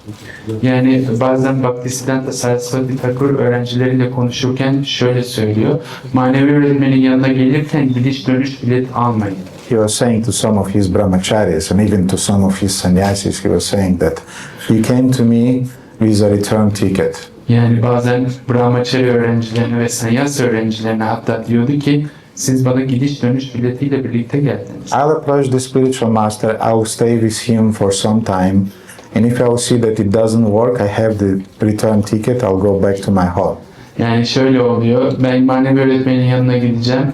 Yani bazen Bhaktisiddhanta Sarasvati Thakur öğrencileriyle konuşurken şöyle söylüyor. Manevi öğretmenin yanına gelirken gidiş dönüş bilet almayın. He was saying to some of his brahmacharis and even to some of his sannyasis, he was saying that he came to me with a return ticket. Yani bazen Brahmachari öğrencilerine ve Sannyas öğrencilerine hatta diyordu ki siz bana gidiş dönüş biletiyle birlikte geldiniz. I'll approach the spiritual master, I'll stay with him for some time, and if I'll see that it doesn't work, I have the return ticket, I'll go back to my hall. Yani şöyle oluyor, ben manevi öğretmenin yanına gideceğim,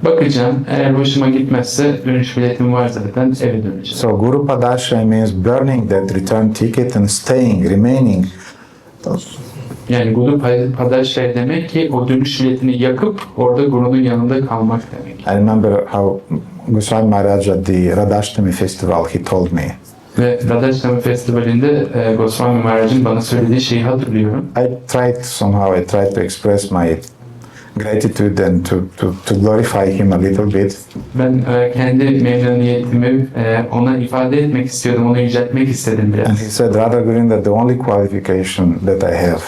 bakacağım, eğer hoşuma gitmezse dönüş biletim var zaten, eve döneceğim. So Guru Padashraya means burning that return ticket and staying, remaining. Yani Guru Padashraya demek ki o dönüş biletini yakıp orada Guru'nun yanında kalmak demek. I remember how Goswami Maharaj at the Radhashtami festival, he told me, Ve Radhashtami Festivali'nde Goswami Maharaj'ın bana söylediği şeyi hatırlıyorum. I tried to express my gratitude and to glorify him a little bit. Ben kendi memnuniyetimi ona ifade etmek istiyordum, onu yüceltmek istedim And biraz. he said, Radha Govinda, the only qualification that I have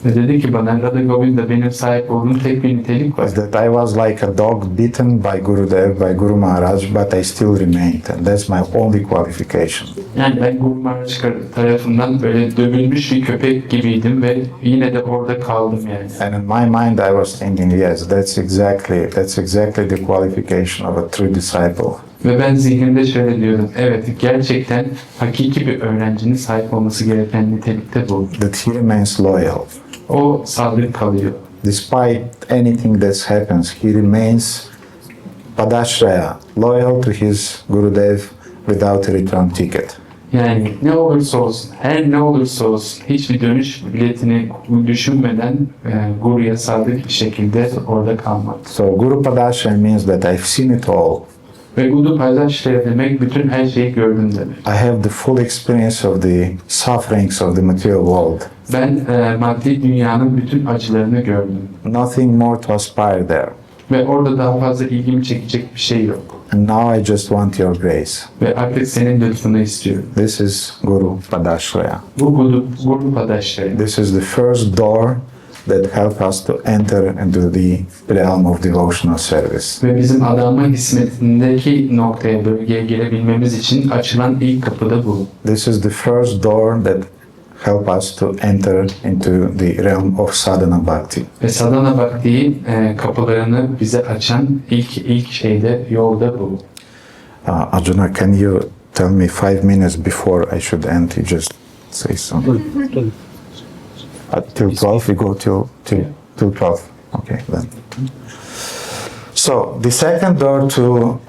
Ve dedi ki bana, Radha Govinda benim sahip olduğum tek bir nitelik var. is that I was like a dog beaten by Gurudev, by Guru Maharaj, but I still remained. And that's my only qualification. Yani ben Guru Maharaj tarafından böyle dövülmüş bir köpek gibiydim ve yine de orada kaldım yani. And in my mind, I was thinking, yes, that's exactly the qualification of a true disciple. Ve ben zihnimde şöyle diyordum, evet gerçekten hakiki bir öğrencinin sahip olması gereken nitelikte bu. That he remains loyal. O sadık kalıyor. Despite anything that happens, he remains Padashraya, loyal to his Gurudev without a return ticket. Yani ne olursa olsun, her ne olursa olsun hiçbir dönüş biletini düşünmeden Guru'ya sadık bir şekilde orada kalmak. So Guru Padashraya means that I've seen it all. Ve Guru Padashraya demek bütün her şeyi gördüm demek. I have the full experience of the sufferings of the material world. Ben maddi dünyanın bütün acılarını gördüm. Nothing more to aspire there. Ve orada daha fazla ilgimi çekecek bir şey yok. And now I just want your grace. Ve artık senin lütfunu istiyorum. This is Guru Padashraya. Bu Guru Padashraya. This is the first door that help us to enter into the realm of devotional service. Ve bizim adama hizmetindeki noktaya, bölgeye gelebilmemiz için açılan ilk kapı da bu. This is the first door that help us to enter into the realm of Sadhana Bhakti. Ve Sadhana Bhakti'nin kapılarını bize açan ilk şeyde, yolda bu. Arjuna, can you tell me 5 minutes before I should end? You just say something. Till 12, we go till 12. Okay, then. So the second door to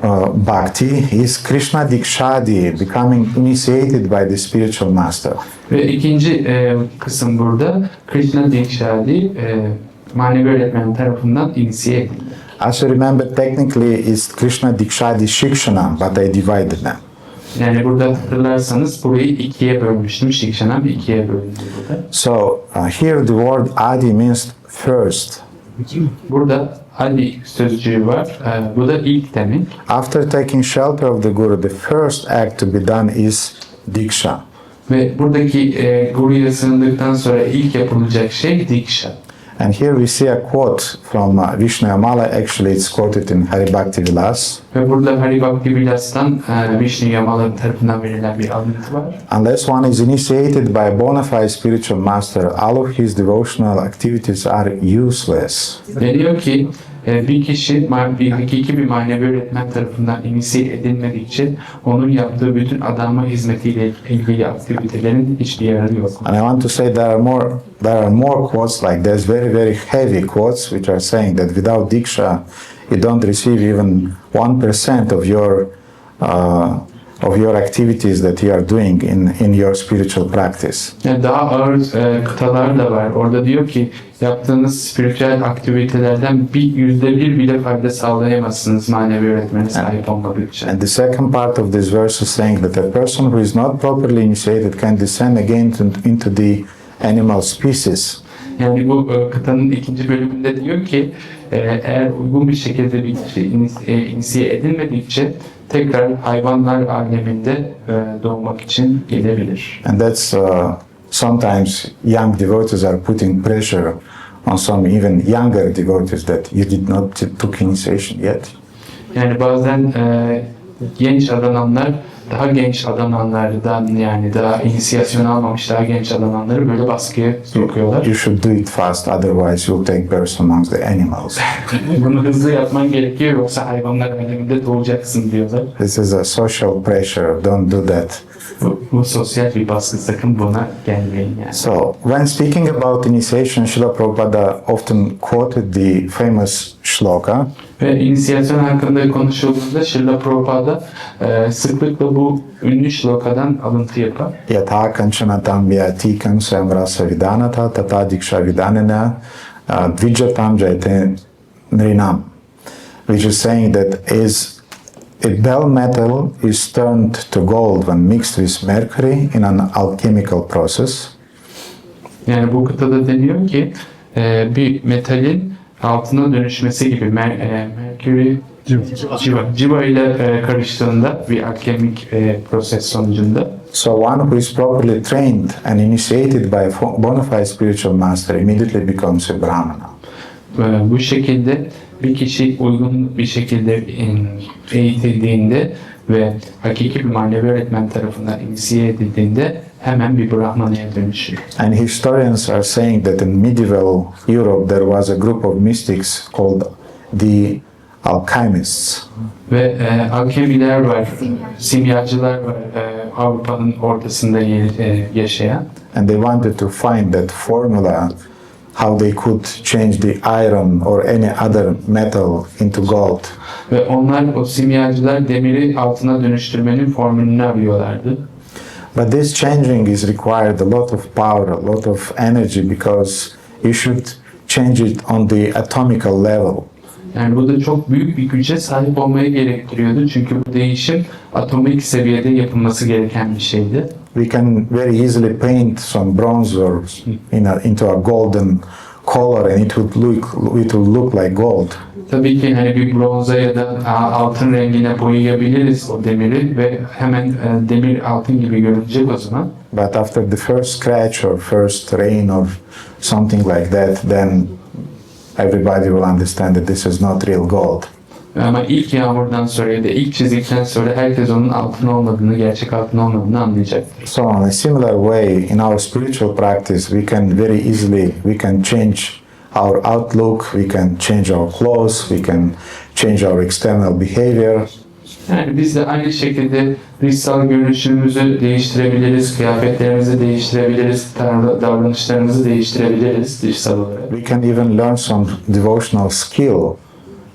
Bhakti is Krishna Dikshadi, becoming initiated by the spiritual master. Ve ikinci kısım burada Krishna Dikshadi manevi öğretmen tarafından inisiye edildi. As you remember, technically it's Krishna Dikshadi Shikshana, but I divided them. Yani burada hatırlarsanız burayı ikiye bölmüştüm. Shikshanam ikiye bölündü burada. So here the word Adi means first. Burada Adi sözcüğü var. Bu da ilk demek. After taking shelter of the Guru, the first act to be done is Diksha. Ve buradaki Guru'ya sığındıktan sonra ilk yapılacak şey Diksha. And here we see a quote from Vishnu Yamala. Actually, it's quoted in Hari Bhakti Vilas. Ve burada Hari Bhakti Vilas'tan Vishnu Yamala tarafından verilen bir alıntı var. Unless one is initiated by a bona fide spiritual master, all of his devotional activities are useless. Deniyor ki bir kişi hakiki bir manevi öğretmen tarafından inisiye edilmedikçe onun yaptığı bütün adama hizmetiyle ilgili aktivitelerin hiçbir yararı yok. And I want to say there are more quotes like this, very heavy quotes, which are saying that without Diksha, you don't receive even 1% of your activities that you are doing in your spiritual practice. Yani daha ağır kıtalar da var. Orada diyor ki yaptığınız spiritüel aktivitelerden %1 bile fayda sağlayamazsınız manevi öğretmene sahip olmadıkça. And the second part of this verse is saying that a person who is not properly initiated can descend again into the animal species. Yani bu kıtanın ikinci bölümünde diyor ki eğer uygun bir şekilde bir kişi inisiye edilmedikçe tekrar hayvanlar aleminde doğmak için gelebilir. And that's sometimes young devotees are putting pressure on some even younger devotees that you did not took initiation yet. Yani bazen genç adananlar daha genç adananlardan, yani daha inisiyasyon almamış daha genç adananları böyle baskıya sokuyorlar. You should do it fast, otherwise you'll take birth amongst the animals. Bunu hızlı yapman gerekiyor, yoksa hayvanlar aleminde doğacaksın diyorlar. This is a social pressure. Don't do that. Bu sosyal bir baskı, sakın buna gelmeyin yani. So, when speaking about initiation, Srila Prabhupada often quoted the famous shloka. Ve inisiyasyon hakkında konuşulduğunda Srila Prabhupada sıklıkla bu ünlü shlokadan alıntı yapar. Yatha kanchana tam vyatikam samrasa vidanata tata diksha vidanena dvijatam jayate nrinam, which is saying that as a bell metal is turned to gold when mixed with mercury in an alchemical process. Yani bu kıtada deniyor ki bir metalin altına dönüşmesi gibi merkür civa ile karıştığında bir alkemik proses sonucunda. So one who is properly trained and initiated by a bona fide spiritual master immediately becomes a brahmana. Bu şekilde bir kişi uygun bir şekilde eğitildiğinde ve hakiki bir manevi öğretmen tarafından inisiye edildiğinde hemen bir Brahmana'ya dönüşür. And historians are saying that in medieval Europe there was a group of mystics called the alchemists. Ve alkemiler var, simyacılar var Avrupa'nın ortasında yaşayan. And they wanted to find that formula, how they could change the iron or any other metal into gold. Ve onlar, o simyacılar, demiri altına dönüştürmenin formülünü arıyorlardı. But this changing is required a lot of power, a lot of energy, because you should change it on the atomical level. Yani bu da çok büyük bir güce sahip olmayı gerektiriyordu. Çünkü bu değişim atomik seviyede yapılması gereken bir şeydi. We can very easily paint some bronze or into a golden color, and it will look like gold. Tabii ki hani bir bronza ya da altın rengine boyayabiliriz o demiri ve hemen demir altın gibi görünecek o zaman. But after the first scratch or first rain or something like that, then everybody will understand that this is not real gold. Ama ilk yağmurdan sonra ya da ilk çizikten sonra herkes onun altın olmadığını, gerçek altın olmadığını anlayacaktır. So in a similar way, in our spiritual practice, we can very easily, change our outlook, we can change our clothes, we can change our external behavior. Yani biz de aynı şekilde dışsal görünüşümüzü değiştirebiliriz, kıyafetlerimizi değiştirebiliriz, davranışlarımızı değiştirebiliriz dışsal olarak. We can even learn some devotional skill.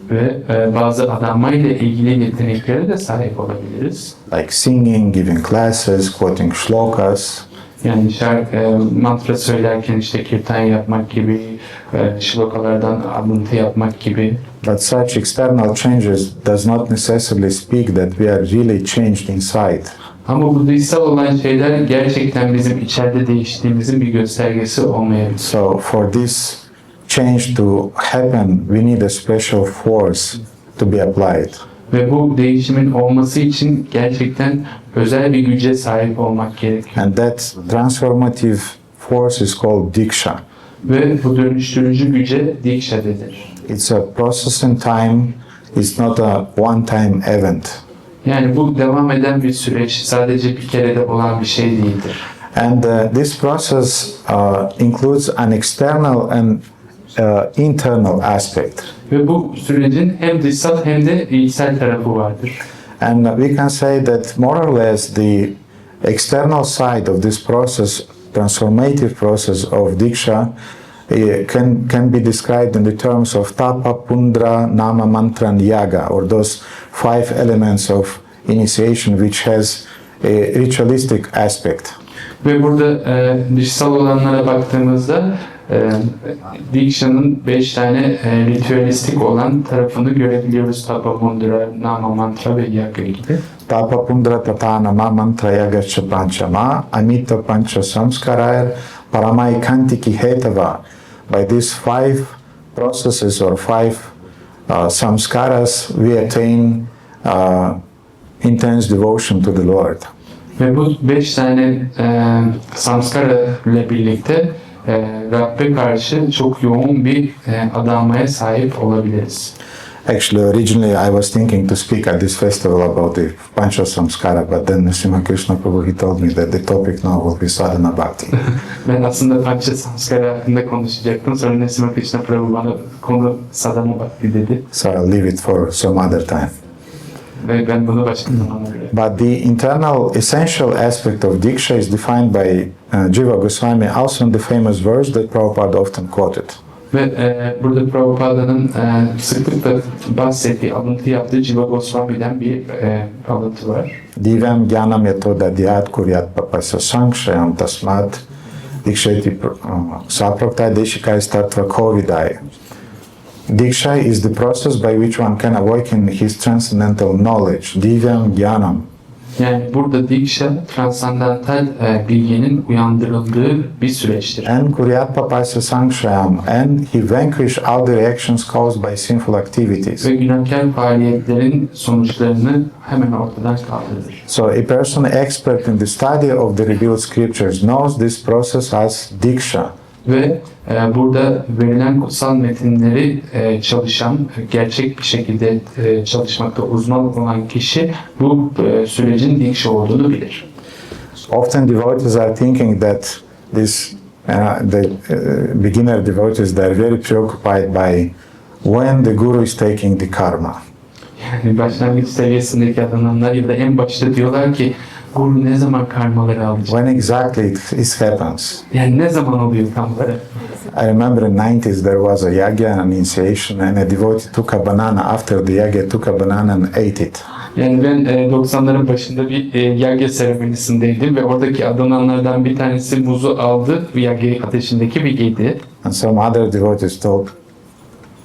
Ve bazı adanmayla ilgili yeteneklere de sahip olabiliriz. Like singing, giving classes, quoting shlokas. Yani mantra söylerken işte kirtan yapmak gibi, shlokalardan alıntı yapmak gibi. But such external changes does not necessarily speak that we are really changed inside. Ama bu dışsal olan şeyler gerçekten bizim içeride değiştiğimizin bir göstergesi olmayabilir. So for this change to happen, we need a special force to be applied. Ve bu değişimin olması için gerçekten özel bir güce sahip olmak gerekiyor. And that transformative force is called diksha. Ve bu dönüştürücü güce diksha denir. It's a process in time. It's not a one-time event. Yani bu devam eden bir süreç, sadece bir kerede olan bir şey değildir. And this process includes an external and internal aspect. Ve bu sürecin hem dışsal hem de içsel tarafı vardır. And we can say that more or less the external side of this process, transformative process of diksha, can be described in the terms of tapa, pundra, nama, mantra, and yaga, or those 5 elements of initiation which has a ritualistic aspect. Ve burada dışsal olanlara baktığımızda Diksha'nın 5 tane ritüelistik olan tarafını görebiliyoruz. Tapa, Mundra, Nama, Mantra ve Yaga gibi. Tapa, Pundra, Tata, Nama, Mantra, Yaga, Panchama, Amita, Pancha, Samskaraya, Paramai, Kantiki, Hetava, by these 5 processes or 5 samskaras, we attain intense devotion to the Lord. Ve bu 5 tane samskara ile birlikte Rabbe karşı çok yoğun bir adanmaya sahip olabiliriz. Actually, originally I was thinking to speak at this festival about the Pancha Samskara, but then Nrsimha Krishna Prabhu, he told me that the topic now will be Sadhana Bhakti. Ben aslında Pancha Samskara hakkında konuşacaktım. Sonra Nrsimha Krishna Prabhu bana konu Sadhana Bhakti dedi. So I'll leave it for some other time. Ve ben bunu başka zamana göre. But the internal essential aspect of Diksha is defined by Jiva Goswami, also in the famous verse that Prabhupada often quoted. Ve burada Prabhupāda'nın sıklıkla bahsettiği, alıntı yaptığı Jiva Goswami'den bir alıntı var. Divam jnanam yatoda dhyat kuryat papasya sankshayam tasmat dikshati saprokta deshika tattva kovidaya. Diksha is the process by which one can awaken his transcendental knowledge, divam jnanam. Yani burada Diksha, transandantal bilginin uyandırıldığı bir süreçtir. And kuryat papasya sankshayam, and he vanquish all the reactions caused by sinful activities. Ve günahkar faaliyetlerin sonuçlarını hemen ortadan kaldırır. So a person expert in the study of the revealed scriptures knows this process as Diksha. Ve burada verilen kutsal metinleri çalışan, gerçek bir şekilde çalışmakta uzman olan kişi bu sürecin Diksha olduğunu bilir. Often devotees are thinking that this the beginner devotees, they are very preoccupied by when the guru is taking the karma. Yani başlangıç seviyesindeki adamlar ya da en başta diyorlar ki guru ne zaman karmaları alacak? When exactly it happens. Yani ne zaman oluyor karmaları? I remember in 90s there was a yagya, an initiation, and a devotee took a banana. After the yagya, took a banana and ate it. Yani ben 90'ların başında bir yagya seremonisindeydim ve oradaki adananlardan bir tanesi muzu aldı, yagya ateşindeki bir yedi. And some other devotees told,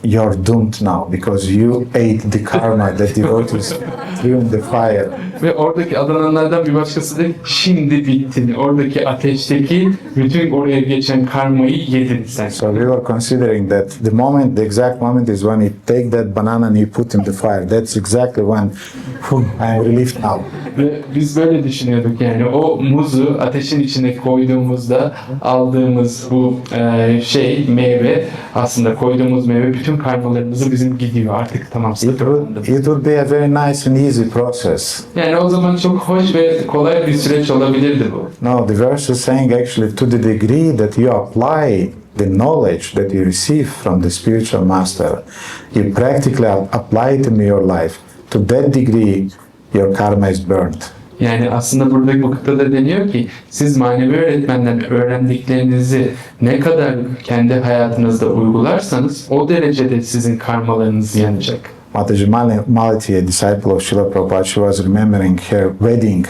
"You're doomed now because you ate the karma that devotees threw in the fire." Ve oradaki adananlardan bir başkası da şimdi bittin. Oradaki ateşteki bütün oraya geçen karmayı yedin sen. So we were considering that the exact moment is when you take that banana and you put in the fire. That's exactly when I'm relieved now. Ve biz böyle düşünüyorduk yani o muzu ateşin içine koyduğumuzda aldığımız bu meyve, aslında koyduğumuz meyve bütün karmalarımızı bizim gidiyor artık, tamam. It would be a very nice and easy process. Yani o zaman çok hoş ve kolay bir süreç olabilirdi bu. No, the verse is saying actually to the degree that you apply the knowledge that you receive from the spiritual master, you practically apply it in your life. To that degree, your karma is burnt. Yani aslında burada bu kıtada deniyor ki siz manevi öğretmenden öğrendiklerinizi ne kadar kendi hayatınızda uygularsanız o derecede sizin karmalarınız yanacak. Mataji Malati, a disciple of Srila Prabhupada, she was remembering her wedding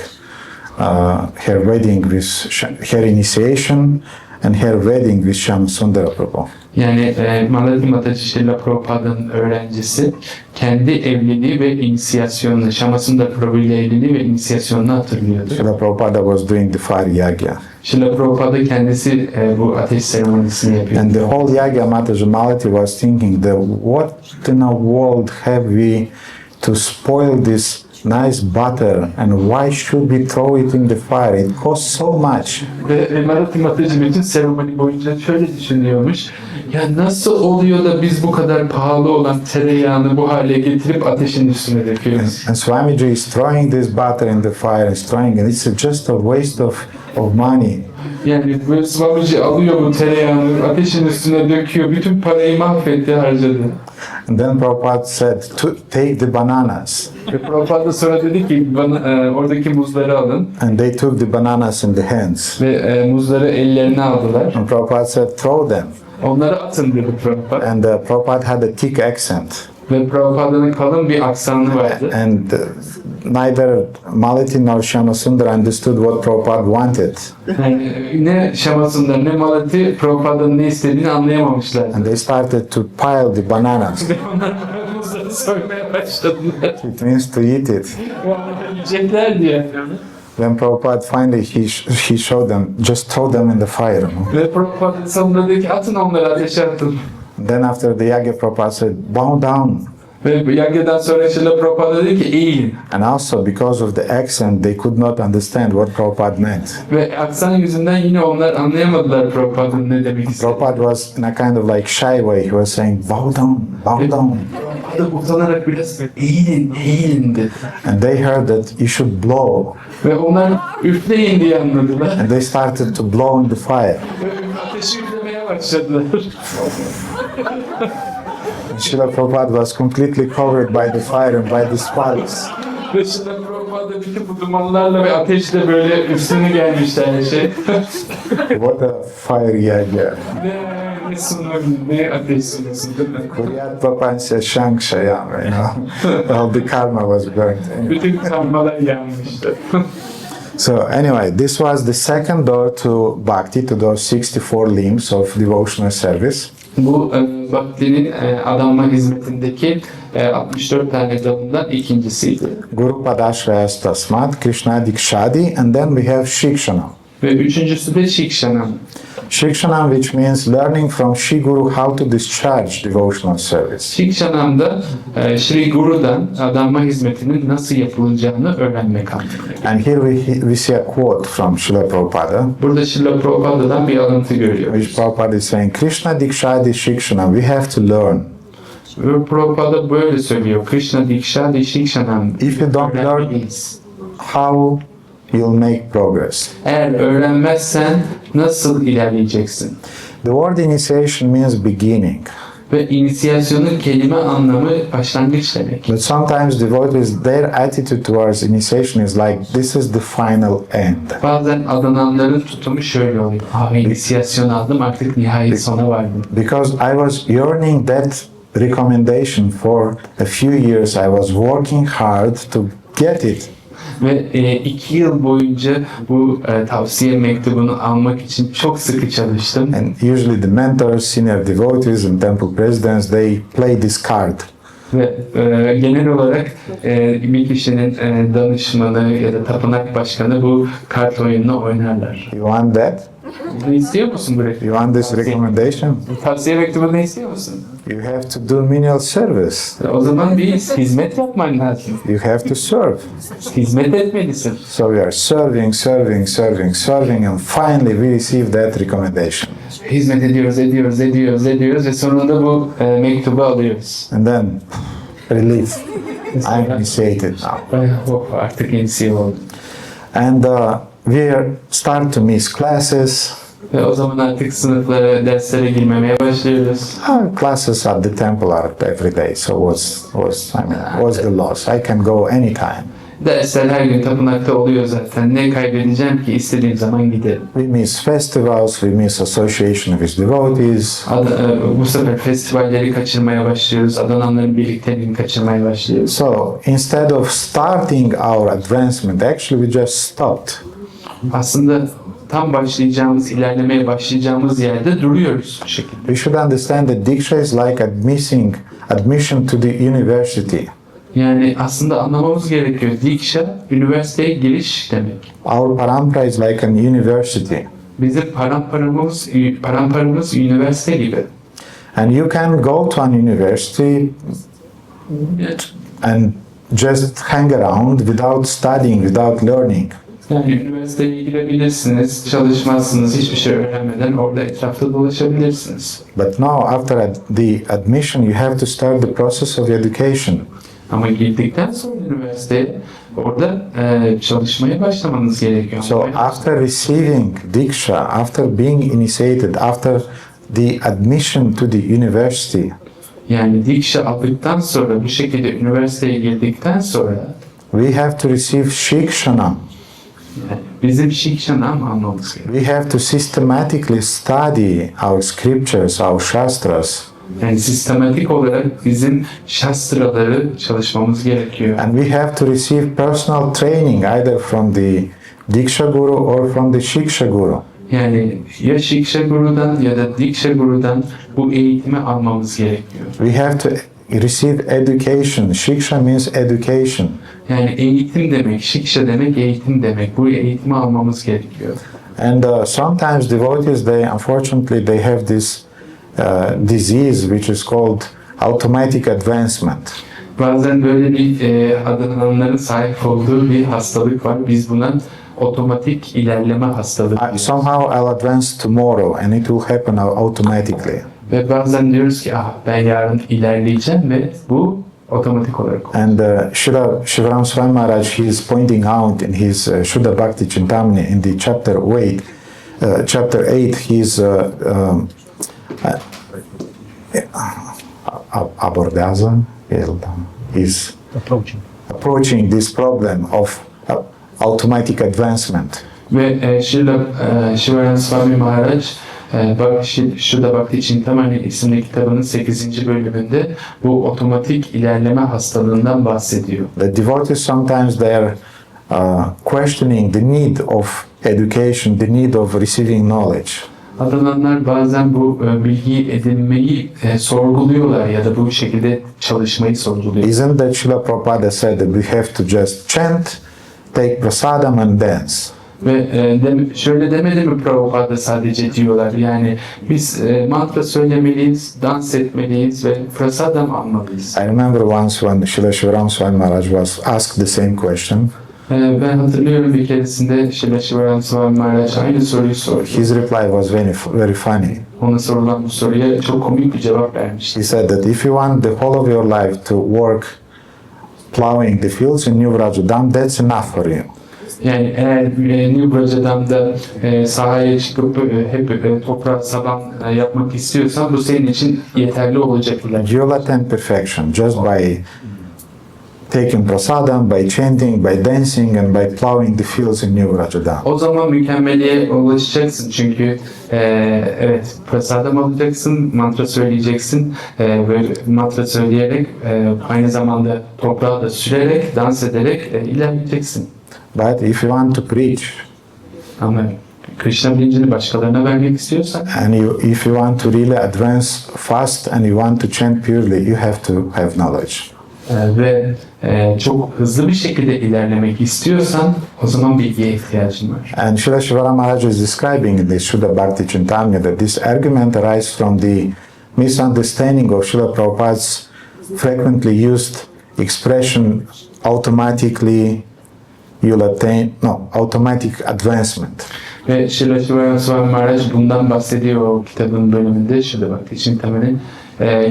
with her initiation and her wedding with Shyam Sundara Prabhu. Yani Malati Mataji Srila Prabhupāda'nın öğrencisi kendi evliliği ve inisiyasyonunu, Shyama Sundara Prabhu ile evliliği ve inisiyasyonunu hatırlıyordu. Srila Prabhupada was doing the fire yagya. Srila Prabhupada kendisi bu ateş seremonisini yapıyor. And the whole yagya, Mataji Malati was thinking that what in the world have we to spoil this nice butter and why should we throw it in the fire? It costs so much. Ve Malati Mataji bütün seremoni boyunca şöyle düşünüyormuş. Ya nasıl oluyor da biz bu kadar pahalı olan tereyağını bu hale getirip ateşin üstüne döküyoruz? And Swamiji is throwing this butter in the fire, is throwing, and it's just a waste of money. Yani böyle Swamiji alıyor bu tereyağını ateşin üstüne döküyor, bütün parayı mahvetti, harcadı. And then Prabhupada said, take the bananas. Ve Prabhupada sonra dedi ki oradaki muzları alın. And they took the bananas in the hands. Ve muzları ellerine aldılar. And Prabhupada said, throw them. Onları atın dedi Prabhupada. And Prabhupada had a thick accent. Ve Prabhupāda'nın kalın bir aksanı vardı. And neither Malati nor Shyama Sundara understood what Prabhupada wanted. Yani ne Shyama Sundara ne Malati Prabhupāda'nın ne istediğini anlayamamışlar. And they started to pile the bananas. Ve onlar muzları soymaya başladılar. It means to eat it. Yiyecekler diye. Then Prabhupada finally he showed them, just throw them in the fire. Ve Prabhupada sonunda dedi ki atın onları ateşe atın. Then after the yagya, Prabhupada said, bow down. Ve Yagya'dan sonra Şrila Prabhupada dedi ki eğilin. And also because of the accent, they could not understand what Prabhupada meant. Ve aksan yüzünden yine onlar anlayamadılar Prabhupa'nın ne demek istediğini. Prabhupada was in a kind of like shy way. He was saying, bow down, bow down. Prabhupada utanarak biraz eğilin, eğilin dedi. And they heard that you should blow. Ve onlar üfleyin diye anladılar. And they started to blow in the fire. Ve ateşi üflemeye başladılar. Srila Prabhupada was completely covered by the fire and by the sparks. Ve Şrila Prabhupada bütün bu dumanlarla ve ateşle böyle üstüne gelmişler her şey. What a fire yagya. Ne sunum, ne ateş sunusun değil mi? Kuryat Papansya Shankshayam, you know. All the karma was burnt. Bütün karmalar yanmıştı. So anyway, this was the second door to Bhakti, to those 64 limbs of devotional service. Bu Bhakti'nin adanma hizmetindeki 64 tane dalından ikincisiydi. Guru Padashrayas Tasmat, Krishna Dikshadi, and then we have Shikshanam. Ve üçüncüsü de Shikshanam. Shikshanam, which means learning from Shri Guru how to discharge devotional service. Shikshanam'da Shri Guru'dan adanma hizmetinin nasıl yapılacağını öğrenmek anlamına. And here we see a quote from Srila Prabhupada, Burada Srila Prabhupa'dan bir alıntı görüyoruz. which Prabhupada is saying, Krishna Dikshadi Shikshanam, we have to learn. Ve Prabhupada böyle söylüyor. Krishna Dikshadi Shikshanam. If you don't learn, Öğrenmeliyiz. how you'll make progress? Eğer öğrenmezsen nasıl ilerleyeceksin? The word initiation means beginning. Ve inisiyasyonun kelime anlamı başlangıç demek. But sometimes devotees, their attitude towards initiation is like, this is the final end. Bazen adananların tutumu şöyle oluyor. İnisiyasyon aldım artık nihai sona vardım. Because I was yearning that recommendation for a few years, I was working hard to get it. Ve 2 yıl boyunca bu tavsiye mektubunu almak için çok sıkı çalıştım. And usually the mentors, senior devotees and temple presidents, they play this card. Ve genel olarak bir kişinin danışmanı ya da tapınak başkanı bu kart oyununu oynarlar. You want that? Ne istiyor musun bu reklamı? You want this recommendation? Tavsiye mektubunu istiyor musun? You have to do menial service. O zaman bir hizmet yapman lazım. You have to serve. Hizmet etmelisin. So we are serving, serving, serving, serving, and finally we receive that recommendation. Hizmet ediyoruz ve sonunda bu mektubu alıyoruz. And then, relief. I'm initiated now. Artık inisiye oldum. And we start to miss classes. Ve o zaman artık sınıflara, derslere girmemeye başlıyoruz. Classes at the temple are every day, so what's the loss? I can go anytime. Dersler her gün tapınakta oluyor zaten. Ne kaybedeceğim ki istediğim zaman giderim. We miss festivals, we miss association with devotees. Bu sefer festivalleri kaçırmaya başlıyoruz. Adananların birlikteliğini kaçırmaya başlıyoruz. So instead of starting our advancement, actually we just stopped. Aslında tam başlayacağımız, ilerlemeye başlayacağımız yerde duruyoruz bu şekilde. We should understand that Diksha is like admission to the university. Yani aslında anlamamız gerekiyor. Diksha, üniversiteye giriş demek. Our parampara is like an university. Bizim paramparamız üniversite gibi. And you can go to an university and just hang around without studying, without learning. Yani üniversiteye girebilirsiniz, çalışmazsınız, hiçbir şey öğrenmeden orada etrafta dolaşabilirsiniz. But now, after the admission, you have to start the process of education. Ama girdikten sonra üniversiteye orada çalışmaya başlamanız gerekiyor. So after receiving Diksha, after being initiated, after the admission to the university, Yani Diksha aldıktan sonra, bu şekilde üniversiteye girdikten sonra we have to receive Shikshanam. yani bizim Shikshanam almamız gerekiyor. We have to systematically study our scriptures, our shastras. Yani sistematik olarak bizim şastraları çalışmamız gerekiyor. And we have to receive personal training either from the Diksha Guru or from the Shiksha Guru. Yani ya Shiksha Guru'dan ya da Diksha Guru'dan bu eğitimi almamız gerekiyor. We have to receive education. Shiksha means education. Yani eğitim demek, şikşa demek, eğitim demek. Bu eğitimi almamız gerekiyor. And sometimes devotees, unfortunately, they have this disease which is called automatic advancement. Bazen böyle bir adananların sahip olduğu bir hastalık var. Biz buna otomatik ilerleme hastalığı Somehow I'll advance tomorrow and it will happen automatically. ve bazen diyoruz ki ben yarın ilerleyeceğim ve bu otomatik olarak oluyor. And Srila Shivaram Swami Maharaj, he is pointing out in his Sadhana Bhakti Chintamani in the chapter 8, he's abordează, he's approaching this problem of automatic advancement. Ve Shivaram Swami Maharaj Sadhana Bhakti Chintamani isimli kitabının 8. bölümünde bu otomatik ilerleme hastalığından bahsediyor. The devotees sometimes they are questioning the need of education, the need of receiving knowledge. Adananlar bazen bu bilgiyi edinmeyi sorguluyorlar ya da bu şekilde çalışmayı sorguluyor. Isn't that Srila Prabhupada said that we have to just chant, take prasadam and dance? Ve şöyle demedi mi Prabhupada sadece diyorlar. Yani biz mantra söylemeliyiz, dans etmeliyiz ve prasadam almalıyız. I remember once when Srila Shivaram Swami Maharaj was asked the same question. Ben hatırlıyorum bir keresinde Shivaram Swami Maharaj aynı soruyu sordu. His reply was very funny. Ona sorulan bu soruya çok komik bir cevap vermişti. He said that if you want the whole of your life to work plowing the fields in New Vrajadam, that's enough for you. Yani eğer New Vrajadam'da sahaya çıkıp hep toprağa saban yapmak istiyorsan bu senin için yeterli olacak. You'll attain perfection just by taking prasadam, by chanting, by dancing and by plowing the fields in New Vrajadam. O zaman mükemmelliğe ulaşacaksın çünkü evet prasadam alacaksın, mantra söyleyeceksin ve mantra söyleyerek aynı zamanda toprağı da sürerek, dans ederek ilerleyeceksin. But if you want to preach Ama Krishna bilincini başkalarına vermek istiyorsan and if you want to really advance fast and you want to chant purely, you have to have knowledge. Ve çok hızlı bir şekilde ilerlemek istiyorsan o zaman bilgiye ihtiyacın var. And Srila Shivaram Maharaj is describing in the Shuddha Bhakti Chintamani that this argument arises from the misunderstanding of Srila Prabhupada's frequently used expression automatically you'll attain, automatic advancement. Ve Shivaram Swami Maharaj bundan bahsediyor o kitabın bölümünde Shuddha Bhakti Chintamani.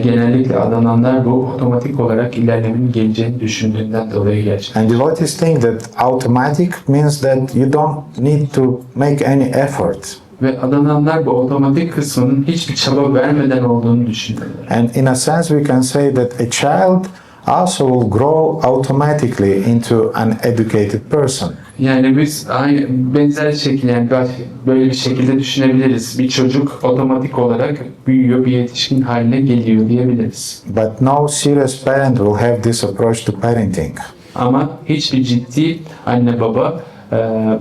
Genellikle adananlar bu otomatik olarak ilerlemenin geleceğini düşündüğünden dolayı gerçekten. And devotees think that automatic means that you don't need to make any effort. Ve adananlar bu otomatik kısmının hiçbir çaba vermeden olduğunu düşünüyorlar. And in a sense we can say that a child also will grow automatically into an educated person. Yani biz aynı benzer şekilde yani böyle bir şekilde düşünebiliriz. Bir çocuk otomatik olarak büyüyor, bir yetişkin haline geliyor diyebiliriz. But no serious parent will have this approach to parenting. Ama hiçbir ciddi anne baba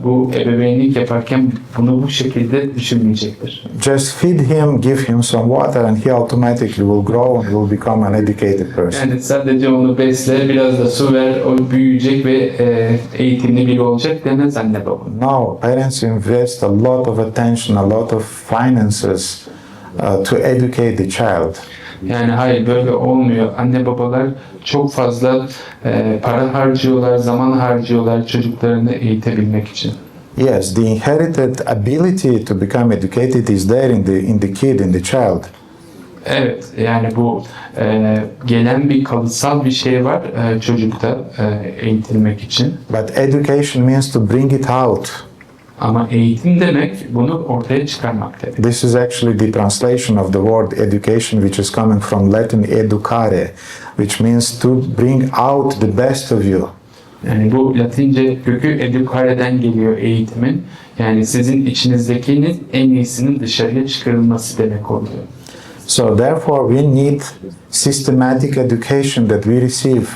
bu ebeveynlik yaparken bunu bu şekilde düşünmeyecektir. Just feed him, give him some water and he automatically will grow and will become an educated person. Yani sadece onu besle, biraz da su ver, o büyüyecek ve eğitimli biri olacak demez anne baba. No, parents invest a lot of attention, a lot of finances to educate the child. Yani hayır böyle olmuyor. Anne babalar çok fazla para harcıyorlar, zaman harcıyorlar çocuklarını eğitebilmek için. Yes, the inherited ability to become educated is there in the kid, in the child. Evet, yani bu gelen bir kalıtsal bir şey var çocukta eğitilmek için. But education means to bring it out. Ama eğitim demek bunu ortaya çıkarmak demek. This is actually the translation of the word education, which is coming from Latin educare, which means to bring out the best of you. Yani bu Latince kökü educare'den geliyor eğitimin. Yani sizin içinizdekinin en iyisinin dışarıya çıkarılması demek oluyor. So therefore we need systematic education that we receive.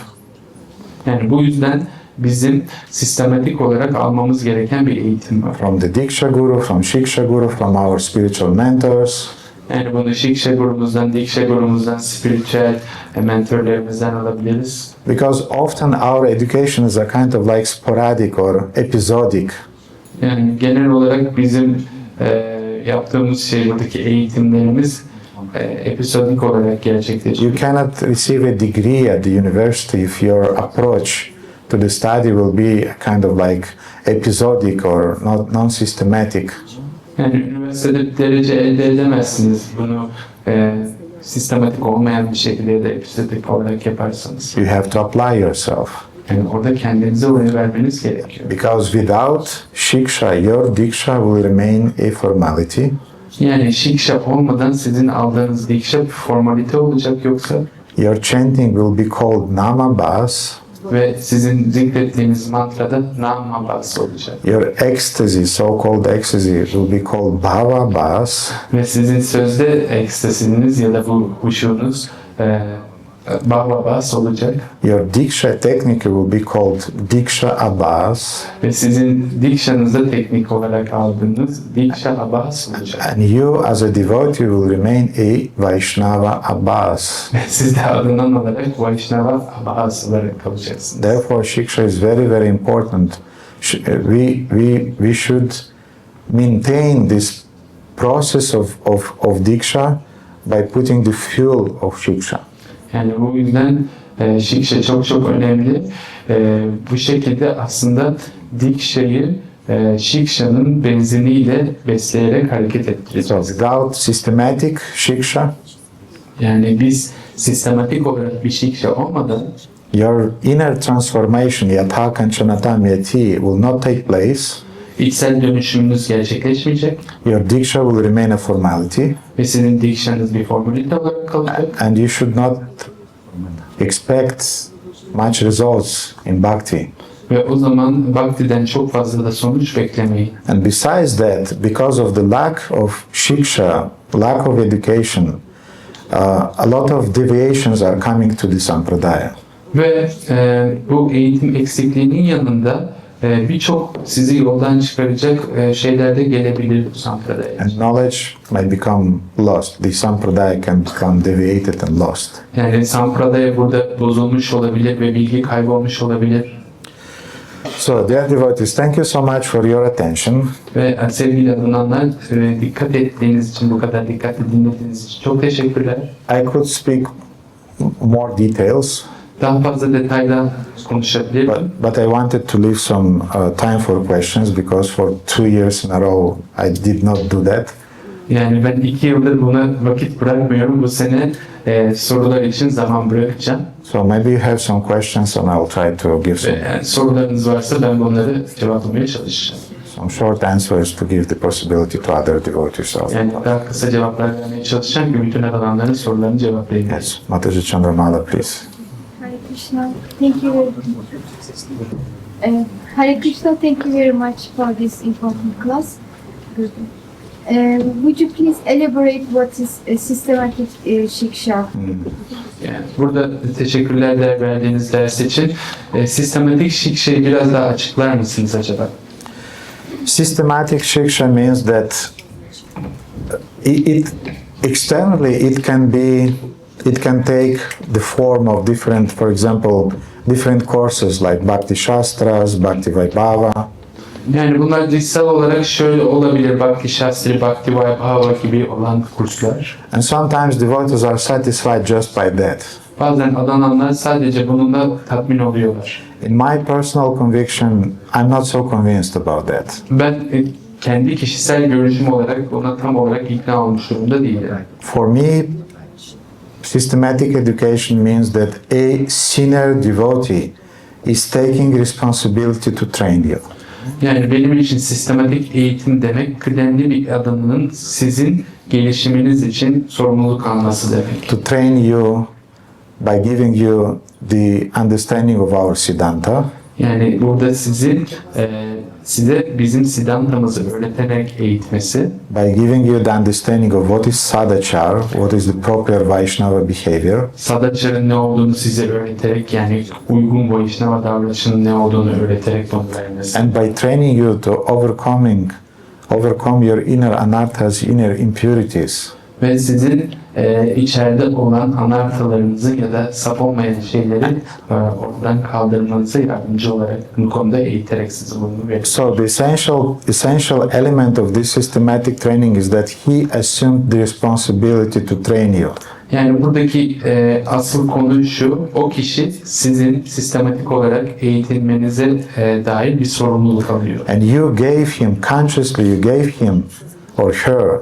Yani bu yüzden bizim sistematik olarak almamız gereken bir eğitim var. From the Diksha Guru, from Shiksha Guru, from our spiritual mentors. Yani bunu Shiksha grubumuzdan, Diksha grubumuzdan, spiritüel mentorlarımızdan alabiliriz. Because often our education is a kind of like sporadic or episodic. Yani genel olarak bizim yaptığımız şey, buradaki eğitimlerimiz episodik olarak gerçekleşiyor. You cannot receive a degree at the university if your approach to the study will be a kind of like episodic or not non-systematic. Yani üniversitede bir derece elde edemezsiniz bunu sistematik olmayan bir şekilde ya da episodik olarak yaparsanız. You have to apply yourself. Yani orada kendinize oraya vermeniz gerekiyor. Because without shiksha, your diksha will remain a formality. Yani shiksha olmadan sizin aldığınız diksha bir formalite olacak, yoksa Your chanting will be called namabhas. ve sizin zikrettiğiniz mantrada namabhas olacak. Your ecstasy, so-called ecstasy, will be called bhavabhas. Ve sizin sözde ekstasiniz ya da bu huşunuz bhavabhas olacak. Your diksha technique will be called diksha abhas. Ve sizin dikşanızda teknik olarak aldığınız diksha abhas olacak. And you as a devotee will remain a Vaishnava abhas. Siz de adından olarak Vaishnava abhas olarak kalacaksınız. Therefore, shiksha is very, very important. We should maintain this process of diksha by putting the fuel of shiksha. Yani bu yüzden shiksha çok çok önemli. Bu şekilde aslında dikşayı shiksha'nın benziniyle besleyerek hareket So ettireceğiz. without systematic shiksha, Yani biz sistematik olarak bir shiksha olmadan your inner transformation, yatha kancanatam yati, will not take place. içsel dönüşümünüz gerçekleşmeyecek Your diksha will remain a formality, ve sizin dikşanız bir formalite olarak kalacak. and you should not expect much results in bhakti. Ve o zaman Bhakti'den çok fazla da sonuç beklemeyin. And besides that, because of the lack of shiksha, lack of education, a lot of deviations are coming to the sampradaya. Ve bu eğitim eksikliğinin yanında birçok sizi yoldan çıkaracak şeyler de gelebilir bu sampradaya. And knowledge may become lost. The sampradaya can become deviated and lost. Yani sampradaya burada bozulmuş olabilir ve bilgi kaybolmuş olabilir. So, dear devotees, thank you so much for your attention. Ve sevgili adınanlar, dikkat ettiğiniz için, bu kadar dikkatli dinlediğiniz için çok teşekkürler. I could speak more details, Daha fazla detayla konuşabilirim. but I wanted to leave some time for questions because for 2 years in a row I did not do that. Yani ben 2 yıldır buna vakit bırakmıyorum. Bu sene sorular için zaman bırakacağım. So maybe you have some questions and I'll try to give some, Ve sorularınız varsa ben bunları cevaplamaya çalışacağım. some short answers to give the possibility to other devotees also. Yani daha kısa cevaplar vermeye çalışacağım ki bütün alanların sorularını cevaplayayım. Yes, Mataji Chandramala, please. Hare Krishna, thank you very Hare Krishna, thank you very much for this important class. Would you please elaborate what is a systematic shiksha? Yani burada teşekkürler verdiğiniz ders için. Sistematik shiksha'yı biraz daha açıklar mısınız acaba? Systematic shiksha means that it externally it can take the form of different, for example, different courses like Bhakti Shastras, Bhakti Vaibhava. Yani bunlar dışsal olarak şöyle olabilir: Bhakti Shastri, Bhakti Vaibhava gibi olan kurslar. And sometimes devotees are satisfied just by that. Bazen adananlar sadece bununla tatmin oluyorlar. In my personal conviction, I'm not so convinced about that. Ben kendi kişisel görüşüm olarak ona tam olarak ikna olmuş durumda değilim. For me, systematic education means that a senior devotee is taking responsibility to train you. Yani benim için sistematik eğitim demek, kıdemli bir adanının sizin gelişiminiz için sorumluluk alması demek. To train you by giving you the understanding of our Siddhanta, Yani burada size bizim Siddhantamızı öğreterek eğitmesi, by giving you the understanding of what is sadachar, what is the proper Vaishnava behavior, Sadachar'ın ne olduğunu size öğreterek, yani uygun Vaishnava davranışının ne olduğunu öğreterek bunu vermesi. and by training you to overcome your inner anarthas, inner impurities. Ve sizin içeride olan anahtarlarınızı ya da saf olmayan şeyleri oradan kaldırmanıza yardımcı olarak bu konuda eğiterek size bunu veriyor. So the essential element of this systematic training is that he assumed the responsibility to train you. Yani buradaki asıl konu şu, o kişi sizin sistematik olarak eğitilmenize dair bir sorumluluk alıyor. And you gave him, consciously you gave him or her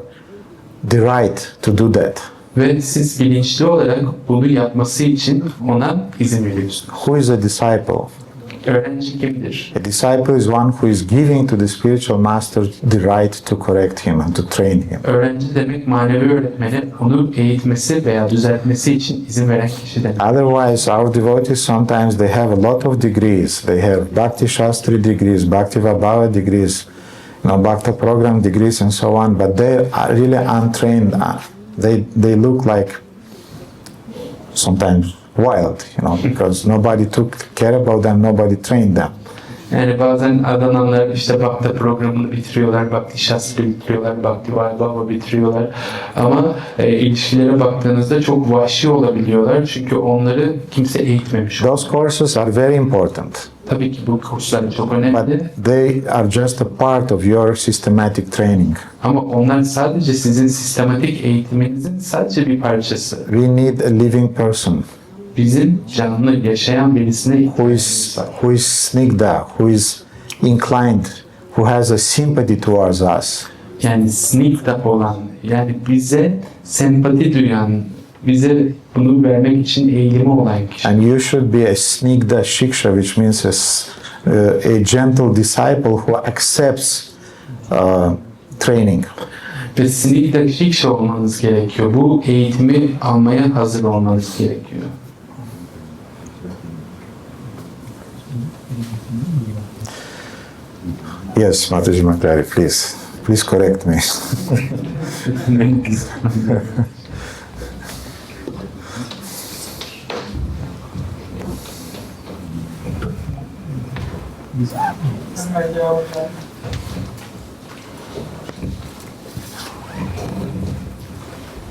the right to do that. Ve siz bilinçli olarak bunu yapması için ona izin veriyorsunuz. Who is a disciple? Öğrenci kimdir? A disciple is one who is giving to the spiritual master the right to correct him and to train him. Öğrenci demek manevi öğretmene onu eğitmesi veya düzeltmesi için izin veren kişi demek. Otherwise, our devotees sometimes they have a lot of degrees. They have Bhakti Shastri degrees, Bhakti Vibhava degrees, Bhakti program degrees and so on, but they are really untrained. They look like sometimes wild, because nobody took care about them, nobody trained them. Yani bazen adananlar işte Bhakti programını bitiriyorlar, Bhakti Shastri bitiriyorlar, Bhakti Vibhava bitiriyorlar. Ama ilişkilere baktığınızda çok vahşi olabiliyorlar çünkü onları kimse eğitmemiş. Those courses are very important. Tabii ki bu kurslar çok önemli. But they are just a part of your systematic training. Ama onlar sadece sizin sistematik eğitiminizin sadece bir parçası. We need a living person. Bizim canlı yaşayan birisine who is snigdha, who is inclined, who has a sympathy towards us. Yani snigdha olan, yani bize sempati duyan, bize bunu vermek için eğilimi olan kişi. And you should be a snigdha shiksha, which means a gentle disciple who accepts training. Ve snigdha shiksha olmanız gerekiyor. Bu eğitimi almaya hazır olmanız gerekiyor. Yes, Mataji Maklari, please correct me.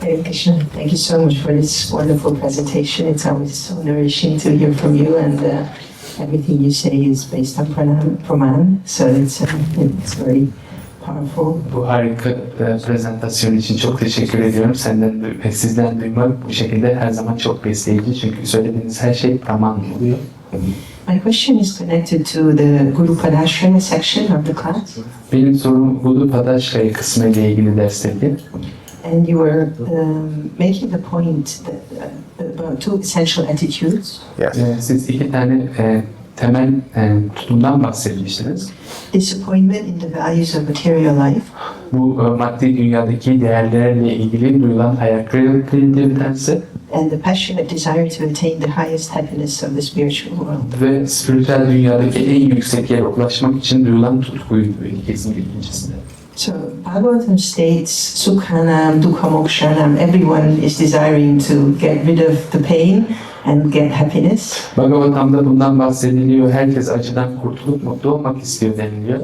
Hare Krishna, thank you so much for this wonderful presentation. It's always so nourishing to hear from you, and everything you say is based on praman, so it's very powerful. Bu harika prezentasyon için çok teşekkür ediyorum. Sizden duymak bu şekilde her zaman çok besleyici çünkü söylediğiniz her şey praman oluyor. My question is connected to the Guru Padashraya section of the class. Benim sorum Guru Padashraya kısmı ile ilgili dersteki. And you were making the point that, about two essential attitudes. Yes. Siz iki tane temel tutumdan bahsetmiştiniz. Disappointment in the values of material life. Bu maddi dünyadaki değerlerle ilgili duyulan hayal kırıklığı diye bir tanesi. And the passionate desire to attain the highest happiness of the spiritual world. Ve spiritüel dünyadaki en yüksek yere ulaşmak için duyulan tutkuyu kesin ikincisi. So Bhagavatam states Sukhanam, Dukhamokshanam, everyone is desiring to get rid of the pain and get happiness. Bhagavatam'da bundan bahsediliyor. Herkes acıdan kurtulup mutlu olmak istiyor deniliyor.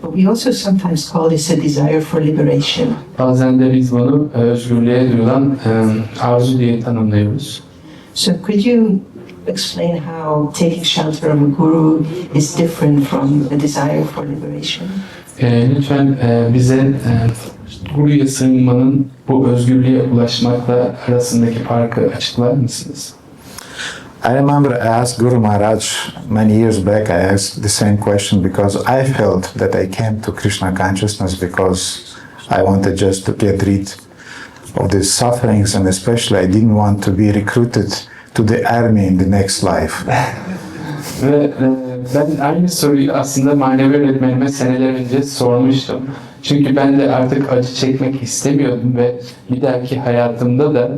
But we also sometimes call this a desire for liberation. Bazen de biz bunu özgürlüğe duyulan arzu diye tanımlıyoruz. So could you explain how taking shelter of a guru is different from a desire for liberation? Lütfen bize Guru'ya sığınmanın bu özgürlüğe ulaşmakla arasındaki farkı açıklar mısınız? I remember I asked Guru Maharaj many years back, I asked the same question because I felt that I came to Krishna consciousness because I wanted just to get rid of these sufferings, and especially I didn't want to be recruited to the army in the next life. Ve ben aynı soruyu aslında manevi öğretmenime seneler önce sormuştum. Çünkü ben de artık acı çekmek istemiyordum ve bir dahaki hayatımda da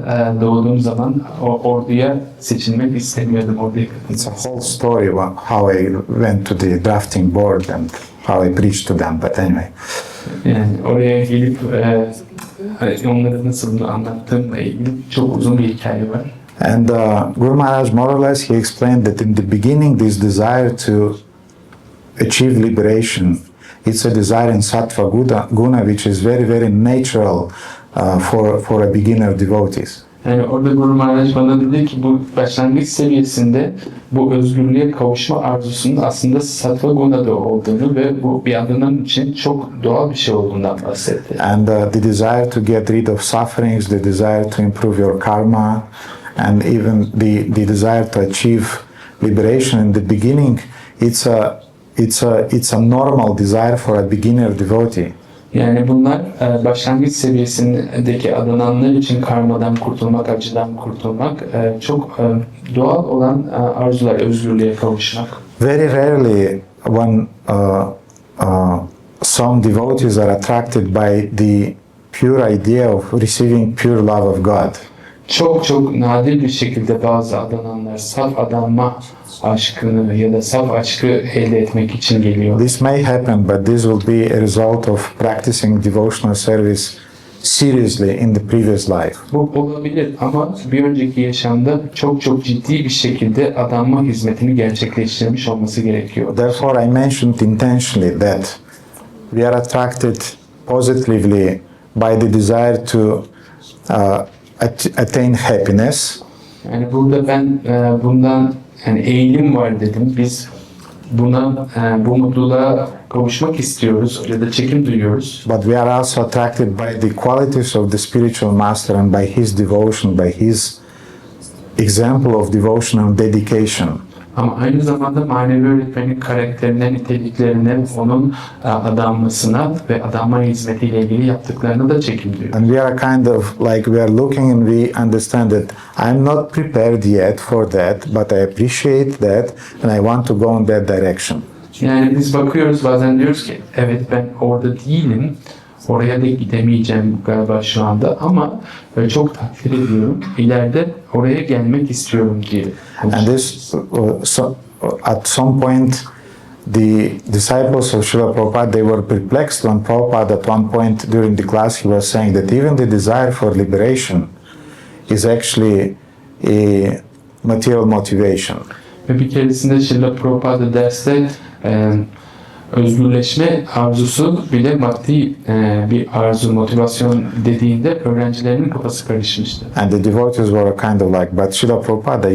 doğduğum zaman orduya seçilmek istemiyordum. Orduya It's a whole story about how I went to the drafting board and how I preached to them, but anyway. Yani oraya gelip onlara nasıl bunu anlattığımla ilgili çok uzun bir hikaye var. And Guru Maharaj, more or less, he explained that in the beginning, this desire to achieve liberation, it's a desire in sattva guna, which is very, very natural for a beginner devotees. Yani orada Guru Maharaj bana dedi ki bu başlangıç seviyesinde bu özgürlüğe kavuşma arzusunun aslında sattva gunada olduğunu ve bu bir adamın için çok doğal bir şey olduğundan bahsetti. And the desire to get rid of sufferings, the desire to improve your karma, and even the desire to achieve liberation in the beginning, it's a normal desire for a beginner devotee. Yani bunlar başlangıç seviyesindeki adananlar için karmadan kurtulmak, acıdan kurtulmak çok doğal olan arzular, özgürlüğe kavuşmak. Very rarely when some devotees are attracted by the pure idea of receiving pure love of God. Çok nadir bir şekilde bazı adananlar saf adanma aşkını ya da saf aşkı elde etmek için geliyor. This may happen, but this will be a result of practicing devotional service seriously in the previous life. Bu olabilir ama bir önceki yaşamda çok ciddi bir şekilde adanma hizmetini gerçekleştirmiş olması gerekiyor. Therefore, I mentioned intentionally that we are attracted positively by the desire to attain happiness. Yani burada ben bundan yani eğilim var dedim. Biz buna bu mutluluğa kavuşmak istiyoruz ya da çekim duyuyoruz. But we are also attracted by the qualities of the spiritual master and by his devotion, by his example of devotion and dedication. Ama aynı zamanda manevi öğretmenin karakterine, niteliklerine, onun adanmasına ve adanma hizmetiyle ilgili yaptıklarını da çekim duyuyor. And we are kind of like we are looking and we understand that I'm not prepared yet for that, but I appreciate that and I want to go in that direction. Yani biz bakıyoruz bazen diyoruz ki evet ben orada değilim, oraya da gidemeyeceğim galiba şu anda ama çok takdir ediyorum. İleride oraya gelmek istiyorum diye. And this, at some point, the disciples of Srila Prabhupada, they were perplexed when Prabhupada at one point during the class, he was saying that even the desire for liberation is actually a material motivation. Ve bir keresinde Srila Prabhupada derste özgürleşme arzusu bile maddi bir arzu, motivasyon dediğinde öğrencilerin kafası karışmıştı. And the devotees were kind of like, but Srila Prabhupada,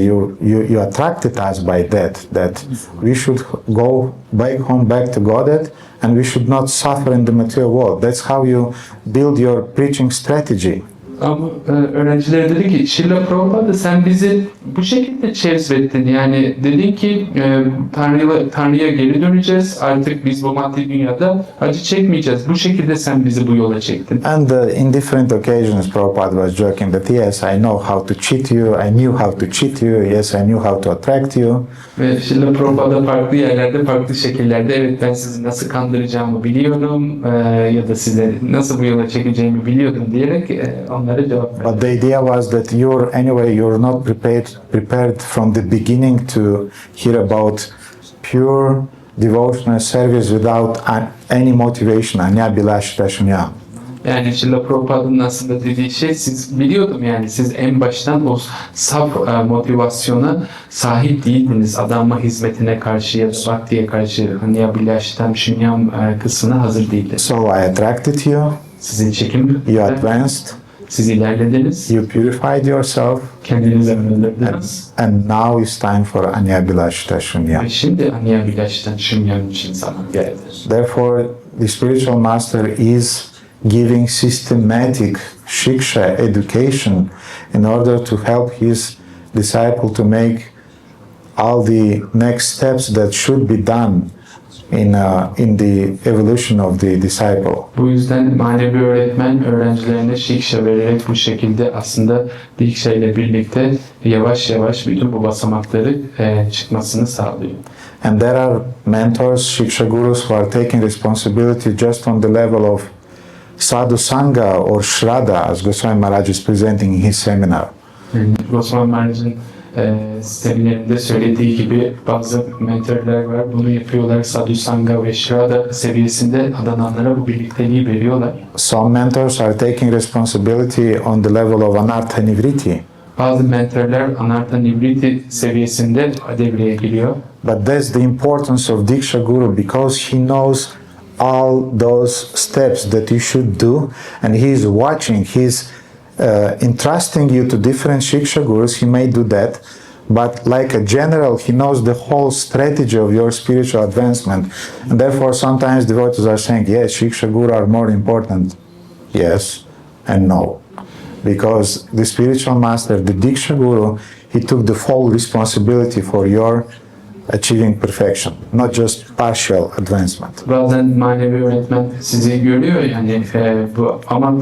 you attracted us by that we should go back to Godhead and we should not suffer in the material world. That's how you build your preaching strategy. Ama öğrencilere dedi ki Srila Prabhupada sen bizi bu şekilde cezbettin. Yani dedin ki Tanrı'ya geri döneceğiz. Artık biz bu maddi dünyada acı çekmeyeceğiz. Bu şekilde sen bizi bu yola çektin. And in different occasions Prabhupada was joking that yes, I know how to cheat you, I knew how to cheat you, yes, I knew how to attract you. Ve Srila Prabhupada farklı yerlerde, farklı şekillerde evet ben sizi nasıl kandıracağımı biliyorum ya da size nasıl bu yola çekeceğimi biliyordum diyerek onlara cevap verdi. But the idea was that you're not prepared from the beginning to hear about pure devotional service without any motivation, anyabhilashtashanya. Yani Srila Prabhupa'nın aslında dediği şey siz biliyordum yani siz en baştan o saf motivasyona sahip değildiniz. Adanma hizmetine karşı ya da bhaktiye karşı anyabhilashtam shunyam kısmına hazır değildiniz. So I attracted you, Sizin çekim you advanced, siz ilerlediniz. you purified yourself, Kendinizi arındırdınız. and now it's time for anyabhilashtashanya. Ve şimdi anyabhilashtam shunyam için zaman geldi. Therefore, the spiritual master is giving systematic shiksha education in order to help his disciple to make all the next steps that should be done in the evolution of the disciple. Bu yüzden manevi öğretmen öğrencilerine şikşa vererek bu şekilde aslında dikşa ile birlikte yavaş yavaş bütün bu basamakları çıkmasını sağlıyor. And there are mentors, shiksha gurus who are taking responsibility just on the level of sadhu sangha or shraddha, as Goswami Maharaj is presenting in his seminar. Goswami Maharaj'ın seminerinde söylediği gibi bazı mentorlar var. Bunu yapıyorlar. Sadhu Sangha ve Shraddha seviyesinde adananlara bu birlikteliği veriyorlar. Some mentors are taking responsibility on the level of anartha nivriti. Bazı mentorlar anartha nivriti seviyesinde devreye giriyor. But that's the importance of Diksha Guru, because he knows all those steps that you should do, and he's watching, he's entrusting you to different Shiksha Gurus. He may do that, but like a general, he knows the whole strategy of your spiritual advancement, and therefore sometimes devotees are saying, yes, Shiksha Guru are more important. Yes and no, because the spiritual master, the Diksha Guru, he took the full responsibility for your achieving perfection, not just partial advancement. Bazen manevi öğretmen sizi görüyor yani ama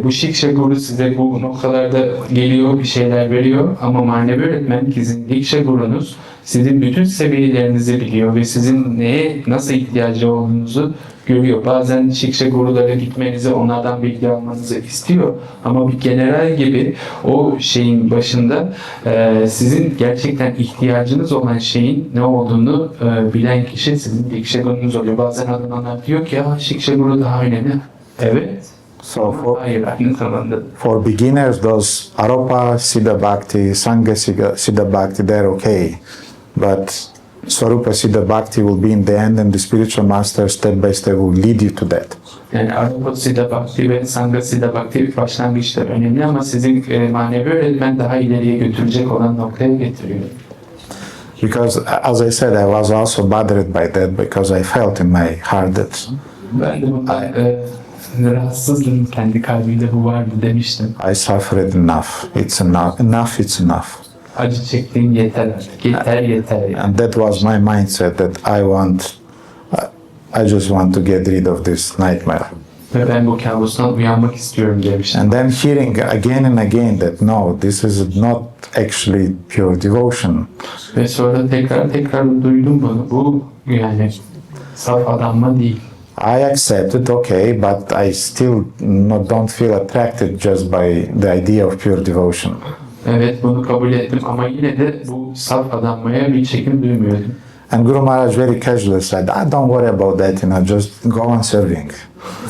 bu Shiksha Guru size bu noktalarda geliyor, bir şeyler veriyor ama manevi öğretmen sizin Diksha Gurunuz sizin bütün seviyelerinizi biliyor ve sizin neye nasıl ihtiyacı olduğunuzu görüyor. Bazen Shiksha Gurulara gitmenizi, onlardan bilgi almanızı istiyor ama bir general gibi o şeyin başında sizin gerçekten ihtiyacınız olan şeyin ne olduğunu bilen kişi sizin Diksha Gurunuz oluyor. Bazen adamlar diyor ki ya Shiksha Guru daha önemli. Evet. So Hayır, aynı zamanda. for beginners, those Aropa Siddha Bhakti, Sangha Siddha Bhakti, they're okay. But Swarupa Siddha Bhakti will be in the end, and the spiritual master step by step will lead you to that. Yani Aropa Siddha Bhakti ve Sangha Siddha Bhakti başlangıçta önemli ama sizin manevi öğretmen daha ileriye götürecek olan noktaya getiriyor. Because as I said, I was also bothered by that because I felt in my heart that Ben de bundan rahatsızdım, kendi kalbimde bu vardı demiştim. I suffered enough. It's enough. Enough, it's enough. Acı çektiğim yeter artık, yeter yani. And that was my mindset that I just want to get rid of this nightmare. Ve ben bu kabustan uyanmak istiyorum demiştim. And then hearing again and again that no, this is not actually pure devotion. Ve sonra tekrar duydum bunu. Bu yani saf adanma değil. I accept it, okay, but I still don't feel attracted just by the idea of pure devotion. Evet, bunu kabul ettim ama yine de bu saf adanmaya bir çekim duymuyordum. And Guru Maharaj very casually said, don't worry about that, just go on serving.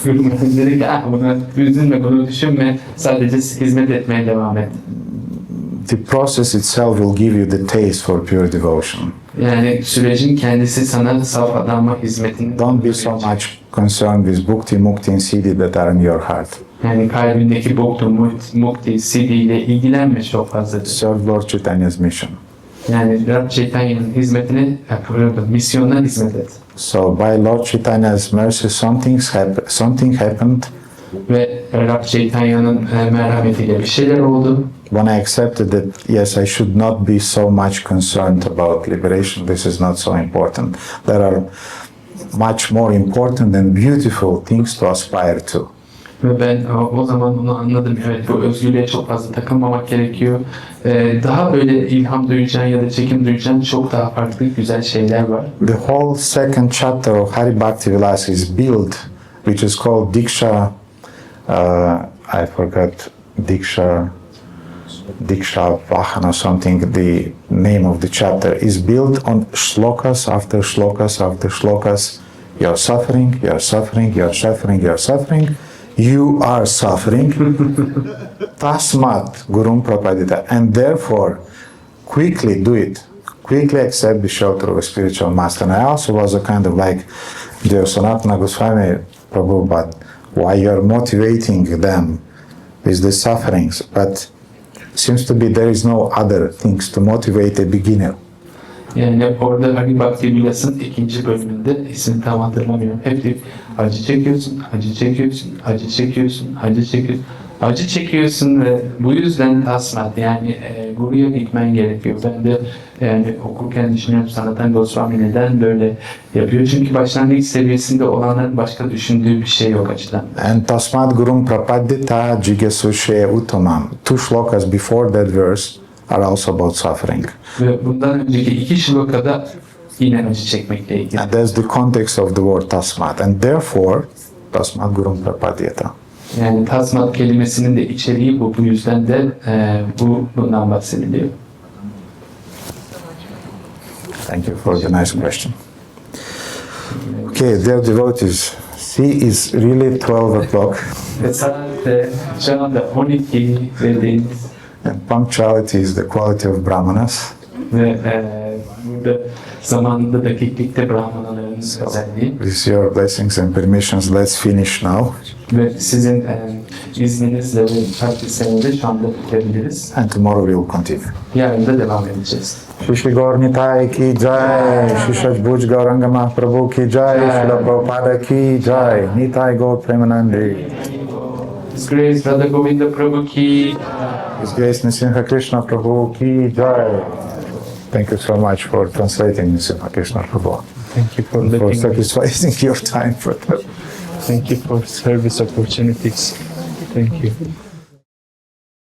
Dedi ki, buna üzülme, bunu düşünme, sadece hizmet etmeye devam et. The process itself will give you the taste for pure devotion. Yani sürecin kendisi sana saf adanma hizmetini... Don't be so much concerned with Bhukti, Mukti and Siddhi that are in your heart. Yani kalbindeki Bhukti, Mukti, Siddhi ile ilgilenme çok fazla. Serve Lord Chaitanya's mission. Yani Rab Chaitanya'nın hizmetini, misyonuna hizmet et. So by Lord Chaitanya's mercy, something happened. Ve Rab Chaitanya'nın merhametiyle bir şeyler oldu. When I accepted that, yes, I should not be so much concerned about liberation, this is not so important. There are much more important and beautiful things to aspire to. Ve ben o zaman onu anladım. Evet, bu özgürlüğe çok fazla takılmamak gerekiyor. Daha böyle ilham duyacağın ya da çekim duyacağın çok daha farklı güzel şeyler var. The whole second chapter of Hari Bhakti Vilasa is built, which is called Diksha, I forgot, Diksha Vahan or something, the name of the chapter, is built on shlokas after shlokas after shlokas. You're suffering, you're suffering, you're suffering, you're suffering. You are suffering. Tasmat Gurum Prapadita. And therefore, quickly do it. Quickly accept the shelter of a spiritual master. And I also was a kind of like the Sanatana Goswami Prabhu, but why you're motivating them with the sufferings. But seems to be there is no other things to motivate a beginner. Yani orada Hari Bhakti Vilas'ın 2. bölümünde, ismini tam hatırlamıyorum. Hep acı çekiyorsun, acı çekiyorsun, acı çekiyorsun, acı çekiyorsun. Acı çekiyorsun ve bu yüzden tasmat, yani Guru'ya gitmen gerekiyor. Ben de yani okurken düşünüyorum, Sanatan Goswami neden böyle yapıyor? Çünkü başlangıç seviyesinde olanların başka düşündüğü bir şey yok açıdan. And Tasmat Gurum Prapadita Jigasushe Uttamam. 2 shlokas before that verse are also about suffering. Ve bundan önceki 2 shlokada yine acı çekmekle ilgili. And that's the context of the word Tasmat. And therefore, Tasmat Gurum Prapadita. Yani tasmat kelimesinin de içeriği bu. Bu yüzden de bundan bahsediliyor. Thank you for the nice question. Okay, dear devotees, see, it's really 12 o'clock. Ve saat şu anda 12 ve deniz. And punctuality is the quality of brahmanas. Ve burada zamanında dakiklikte Brahmanalarımız özelliği. With your blessings and permissions, let's finish now. Ve sizin izninizle ve takdirsinizle şu anda bitirebiliriz. And tomorrow we'll continue. Yarın da devam edeceğiz. Shri Gaur Nitai ki jai, Shri Shashbhuj Gauranga Mahaprabhu ki jai, Srila Prabhupada ki jai, Nitai Gaur Premanande. His Grace Radha Govinda Prabhu ki. His Grace Nrsimha Krishna Prabhu ki jai. Thank you so much for translating Nrsimha Krishna Prabhu. Thank you for For letting me. sacrificing your time for that. Thank you for service opportunities. Thank you.